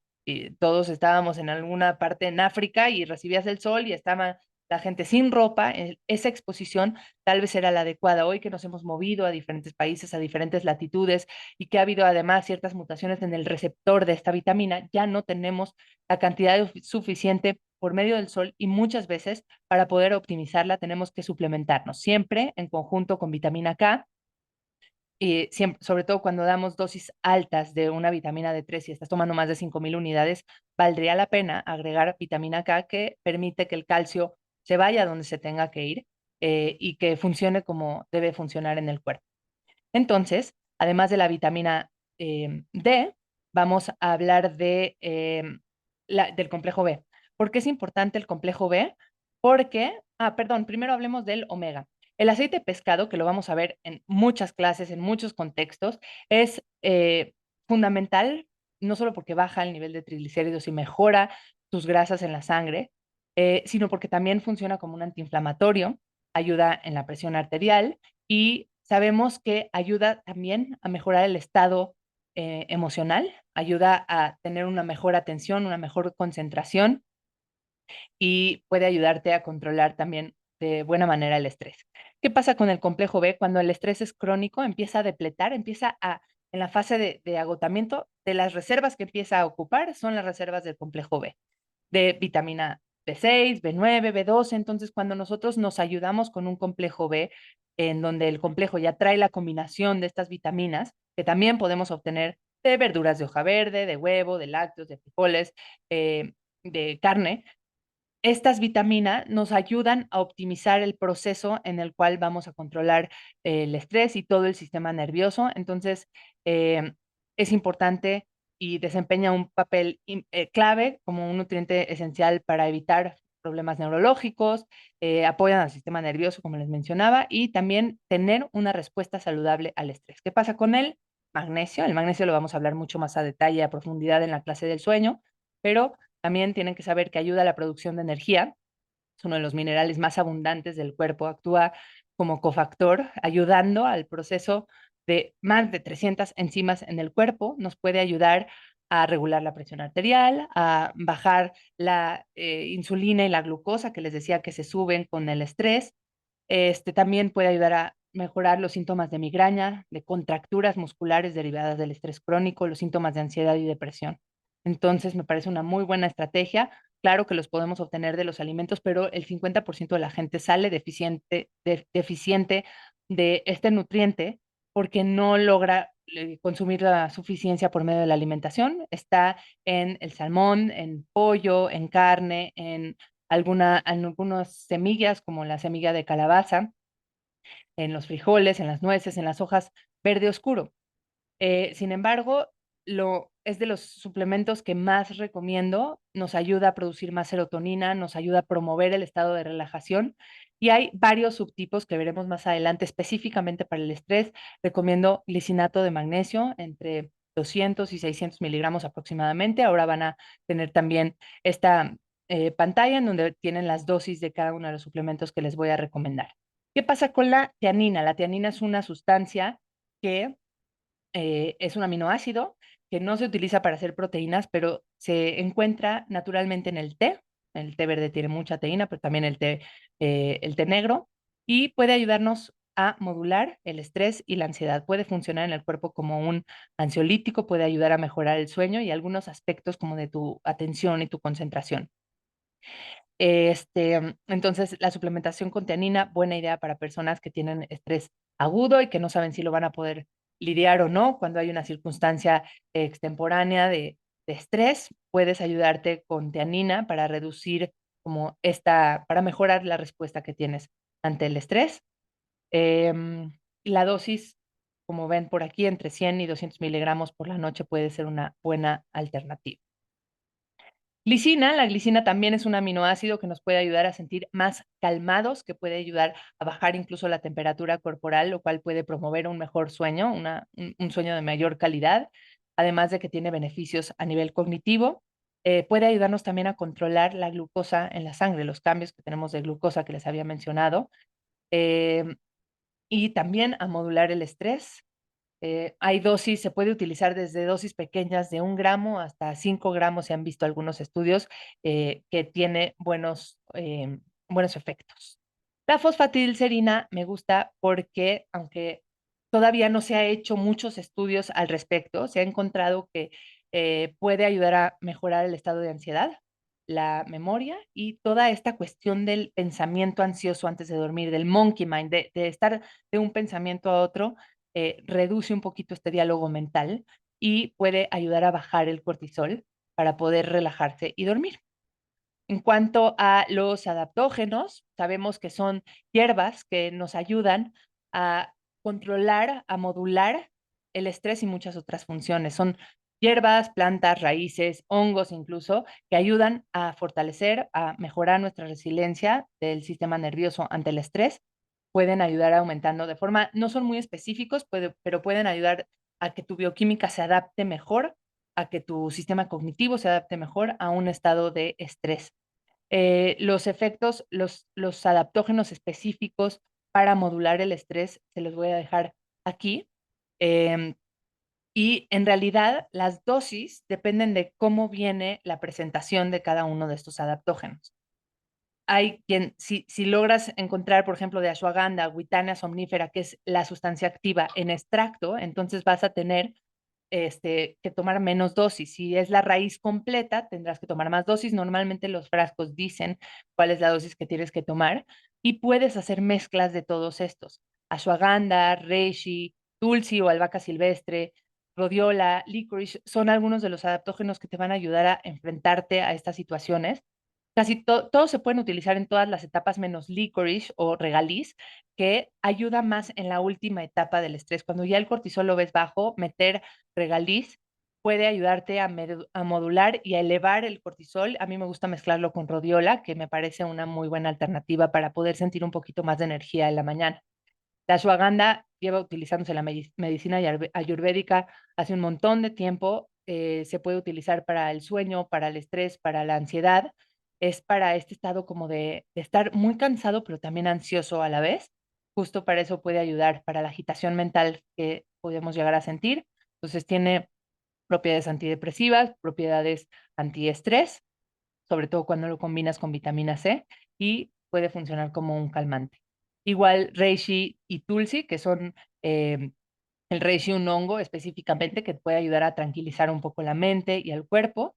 todos estábamos en alguna parte en África y recibías el sol y estaba la gente sin ropa, esa exposición tal vez era la adecuada. Hoy que nos hemos movido a diferentes países, a diferentes latitudes y que ha habido además ciertas mutaciones en el receptor de esta vitamina, ya no tenemos la cantidad suficiente por medio del sol y muchas veces para poder optimizarla tenemos que suplementarnos, siempre en conjunto con vitamina K, y siempre, sobre todo cuando damos dosis altas de una vitamina D3 y estás tomando más de 5,000 unidades, valdría la pena agregar vitamina K que permite que el calcio se vaya donde se tenga que ir y que funcione como debe funcionar en el cuerpo. Entonces, además de la vitamina D, vamos a hablar del complejo B. ¿Por qué es importante el complejo B? Porque, perdón, primero hablemos del omega. El aceite de pescado, que lo vamos a ver en muchas clases, en muchos contextos, es fundamental, no solo porque baja el nivel de triglicéridos y mejora tus grasas en la sangre, sino porque también funciona como un antiinflamatorio, ayuda en la presión arterial y sabemos que ayuda también a mejorar el estado emocional, ayuda a tener una mejor atención, una mejor concentración y puede ayudarte a controlar también de buena manera el estrés. ¿Qué pasa con el complejo B? Cuando el estrés es crónico, empieza a depletar, en la fase de agotamiento, de las reservas que empieza a ocupar, son las reservas del complejo B de vitamina B6, B9, B12. Entonces, cuando nosotros nos ayudamos con un complejo B, en donde el complejo ya trae la combinación de estas vitaminas, que también podemos obtener de verduras de hoja verde, de huevo, de lácteos, de frijoles, de carne, estas vitaminas nos ayudan a optimizar el proceso en el cual vamos a controlar el estrés y todo el sistema nervioso. Entonces, es importante y desempeña un papel clave como un nutriente esencial para evitar problemas neurológicos, apoyan al sistema nervioso, como les mencionaba, y también tener una respuesta saludable al estrés. ¿Qué pasa con el magnesio? El magnesio lo vamos a hablar mucho más a detalle, a profundidad en la clase del sueño, pero también tienen que saber que ayuda a la producción de energía, es uno de los minerales más abundantes del cuerpo, actúa como cofactor, ayudando al proceso de más de 300 enzimas en el cuerpo, nos puede ayudar a regular la presión arterial, a bajar la insulina y la glucosa que les decía que se suben con el estrés. También puede ayudar a mejorar los síntomas de migraña, de contracturas musculares derivadas del estrés crónico, los síntomas de ansiedad y depresión. Entonces, me parece una muy buena estrategia. Claro que los podemos obtener de los alimentos, pero el 50% de la gente sale deficiente de este nutriente porque no logra consumir la suficiencia por medio de la alimentación. Está en el salmón, en pollo, en carne, en algunas semillas como la semilla de calabaza, en los frijoles, en las nueces, en las hojas verde oscuro. Sin embargo, es de los suplementos que más recomiendo. Nos ayuda a producir más serotonina, nos ayuda a promover el estado de relajación y hay varios subtipos que veremos más adelante específicamente para el estrés. Recomiendo glicinato de magnesio entre 200 y 600 miligramos aproximadamente. Ahora van a tener también esta pantalla en donde tienen las dosis de cada uno de los suplementos que les voy a recomendar. ¿Qué pasa con la tianina? La tianina es una sustancia que es un aminoácido que no se utiliza para hacer proteínas, pero se encuentra naturalmente en el té. El té verde tiene mucha teína, pero también el té negro, y puede ayudarnos a modular el estrés y la ansiedad. Puede funcionar en el cuerpo como un ansiolítico, puede ayudar a mejorar el sueño y algunos aspectos como de tu atención y tu concentración. Entonces, la suplementación con tianina, buena idea para personas que tienen estrés agudo y que no saben si lo van a poder lidiar o no. Cuando hay una circunstancia extemporánea de estrés, puedes ayudarte con tianina para reducir para mejorar la respuesta que tienes ante el estrés. La dosis, como ven por aquí, entre 100 y 200 miligramos por la noche puede ser una buena alternativa. Glicina, la glicina también es un aminoácido que nos puede ayudar a sentir más calmados, que puede ayudar a bajar incluso la temperatura corporal, lo cual puede promover un mejor sueño, un sueño de mayor calidad, además de que tiene beneficios a nivel cognitivo. Puede ayudarnos también a controlar la glucosa en la sangre, los cambios que tenemos de glucosa que les había mencionado, em, y también a modular el estrés. Hay dosis, se puede utilizar desde dosis pequeñas de 1 gramo hasta 5 gramos, se han visto algunos estudios que tiene buenos efectos. La fosfatidilcerina me gusta porque, aunque todavía no se ha hecho muchos estudios al respecto, se ha encontrado que puede ayudar a mejorar el estado de ansiedad, la memoria y toda esta cuestión del pensamiento ansioso antes de dormir, del monkey mind, de estar de un pensamiento a otro, reduce un poquito este diálogo mental y puede ayudar a bajar el cortisol para poder relajarse y dormir. En cuanto a los adaptógenos, sabemos que son hierbas que nos ayudan a controlar, a modular el estrés y muchas otras funciones. Son hierbas, plantas, raíces, hongos incluso, que ayudan a fortalecer, a mejorar nuestra resiliencia del sistema nervioso ante el estrés. Pueden ayudar aumentando de forma, no son muy específicos, pero pueden ayudar a que tu bioquímica se adapte mejor, a que tu sistema cognitivo se adapte mejor a un estado de estrés. Los efectos, los adaptógenos específicos para modular el estrés, se los voy a dejar aquí. Em, y en realidad, las dosis dependen de cómo viene la presentación de cada uno de estos adaptógenos. Hay quien, si logras encontrar, por ejemplo, de ashwagandha, Witania somnífera, que es la sustancia activa en extracto, entonces vas a tener que tomar menos dosis. Si es la raíz completa, tendrás que tomar más dosis. Normalmente los frascos dicen cuál es la dosis que tienes que tomar y puedes hacer mezclas de todos estos. Ashwagandha, reishi, tulsi o albahaca silvestre, rhodiola, licorice, son algunos de los adaptógenos que te van a ayudar a enfrentarte a estas situaciones. Casi todos se pueden utilizar en todas las etapas menos licorice o regaliz, que ayuda más en la última etapa del estrés. Cuando ya el cortisol lo ves bajo, meter regaliz puede ayudarte a modular y a elevar el cortisol. A mí me gusta mezclarlo con rodiola, que me parece una muy buena alternativa para poder sentir un poquito más de energía en la mañana. La ashwagandha lleva utilizándose en la medicina ayurvédica hace un montón de tiempo. Se puede utilizar para el sueño, para el estrés, para la ansiedad. Es para este estado como de estar muy cansado, pero también ansioso a la vez. Justo para eso puede ayudar, para la agitación mental que podemos llegar a sentir. Entonces tiene propiedades antidepresivas, propiedades antiestrés, sobre todo cuando lo combinas con vitamina C, y puede funcionar como un calmante. Igual reishi y tulsi, que son el reishi, un hongo específicamente que puede ayudar a tranquilizar un poco la mente y el cuerpo.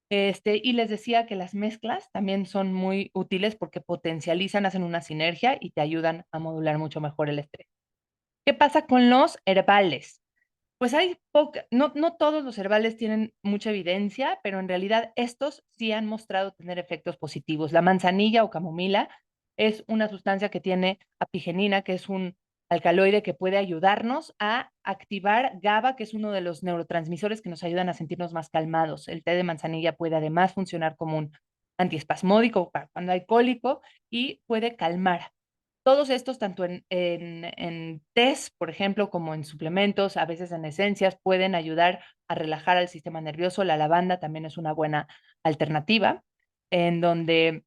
Y les decía que las mezclas también son muy útiles porque potencializan, hacen una sinergia y te ayudan a modular mucho mejor el estrés. ¿Qué pasa con los herbales? Pues hay poca, no todos los herbales tienen mucha evidencia, pero en realidad estos sí han mostrado tener efectos positivos. La manzanilla o camomila es una sustancia que tiene apigenina, que es un alcaloide que puede ayudarnos a activar GABA, que es uno de los neurotransmisores que nos ayudan a sentirnos más calmados. El té de manzanilla puede además funcionar como un antiespasmódico para cuando hay cólico y puede calmar. Todos estos, tanto en tés, por ejemplo, como en suplementos, a veces en esencias, pueden ayudar a relajar al sistema nervioso. La lavanda también es una buena alternativa, en donde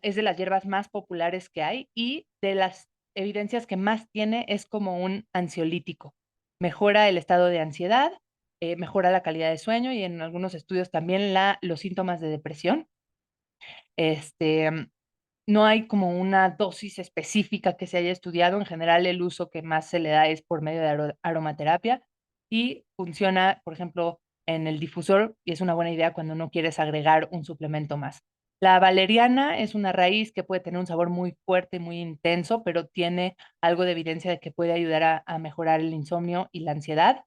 es de las hierbas más populares que hay y de las evidencias que más tiene es como un ansiolítico. Mejora el estado de ansiedad, mejora la calidad de sueño y en algunos estudios también los síntomas de depresión. Este, no hay como una dosis específica que se haya estudiado. En general, el uso que más se le da es por medio de aromaterapia y funciona, por ejemplo, en el difusor y es una buena idea cuando no quieres agregar un suplemento más. La valeriana es una raíz que puede tener un sabor muy fuerte y muy intenso, pero tiene algo de evidencia de que puede ayudar a mejorar el insomnio y la ansiedad,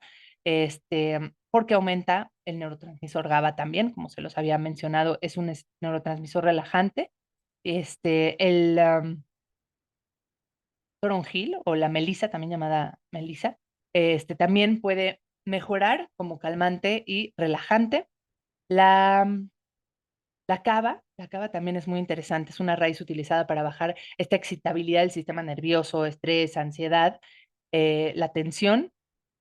porque aumenta el neurotransmisor GABA también, como se los había mencionado, es un neurotransmisor relajante. El toronjil o la melisa, también llamada melisa, también puede mejorar como calmante y relajante. La, la cava también es muy interesante, es una raíz utilizada para bajar esta excitabilidad del sistema nervioso, estrés, ansiedad, la tensión.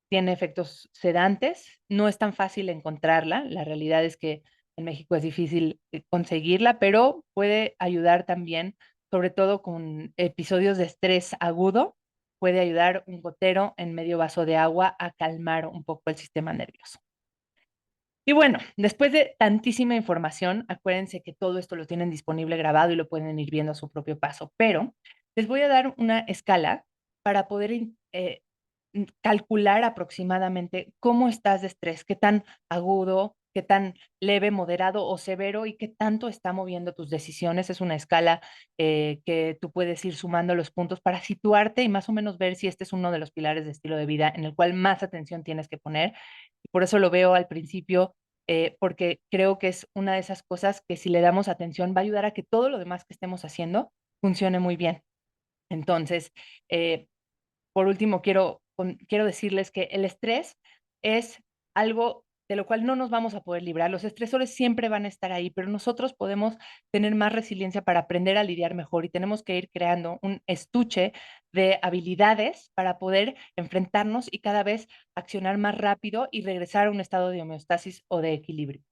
Tiene efectos sedantes, no es tan fácil encontrarla, la realidad es que en México es difícil conseguirla, pero puede ayudar también, sobre todo con episodios de estrés agudo, puede ayudar un gotero en medio vaso de agua a calmar un poco el sistema nervioso. Y bueno, después de tantísima información, acuérdense que todo esto lo tienen disponible grabado y lo pueden ir viendo a su propio paso, pero les voy a dar una escala para poder calcular aproximadamente cómo estás de estrés, qué tan agudo, qué tan leve, moderado o severo y qué tanto está moviendo tus decisiones. Es una escala que tú puedes ir sumando los puntos para situarte y más o menos ver si este es uno de los pilares de estilo de vida en el cual más atención tienes que poner. Y por eso lo veo al principio, porque creo que es una de esas cosas que si le damos atención va a ayudar a que todo lo demás que estemos haciendo funcione muy bien. Entonces, eh, por último, quiero decirles que el estrés es algo de lo cual no nos vamos a poder librar. Los estresores siempre van a estar ahí, pero nosotros podemos tener más resiliencia para aprender a lidiar mejor y tenemos que ir creando un estuche de habilidades para poder enfrentarnos y cada vez accionar más rápido y regresar a un estado de homeostasis o de equilibrio.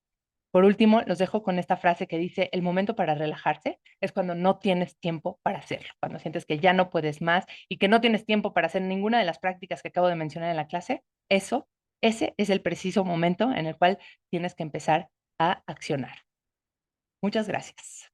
Por último, los dejo con esta frase que dice, el momento para relajarse es cuando no tienes tiempo para hacerlo, cuando sientes que ya no puedes más y que no tienes tiempo para hacer ninguna de las prácticas que acabo de mencionar en la clase. Ese es el preciso momento en el cual tienes que empezar a accionar. Muchas gracias.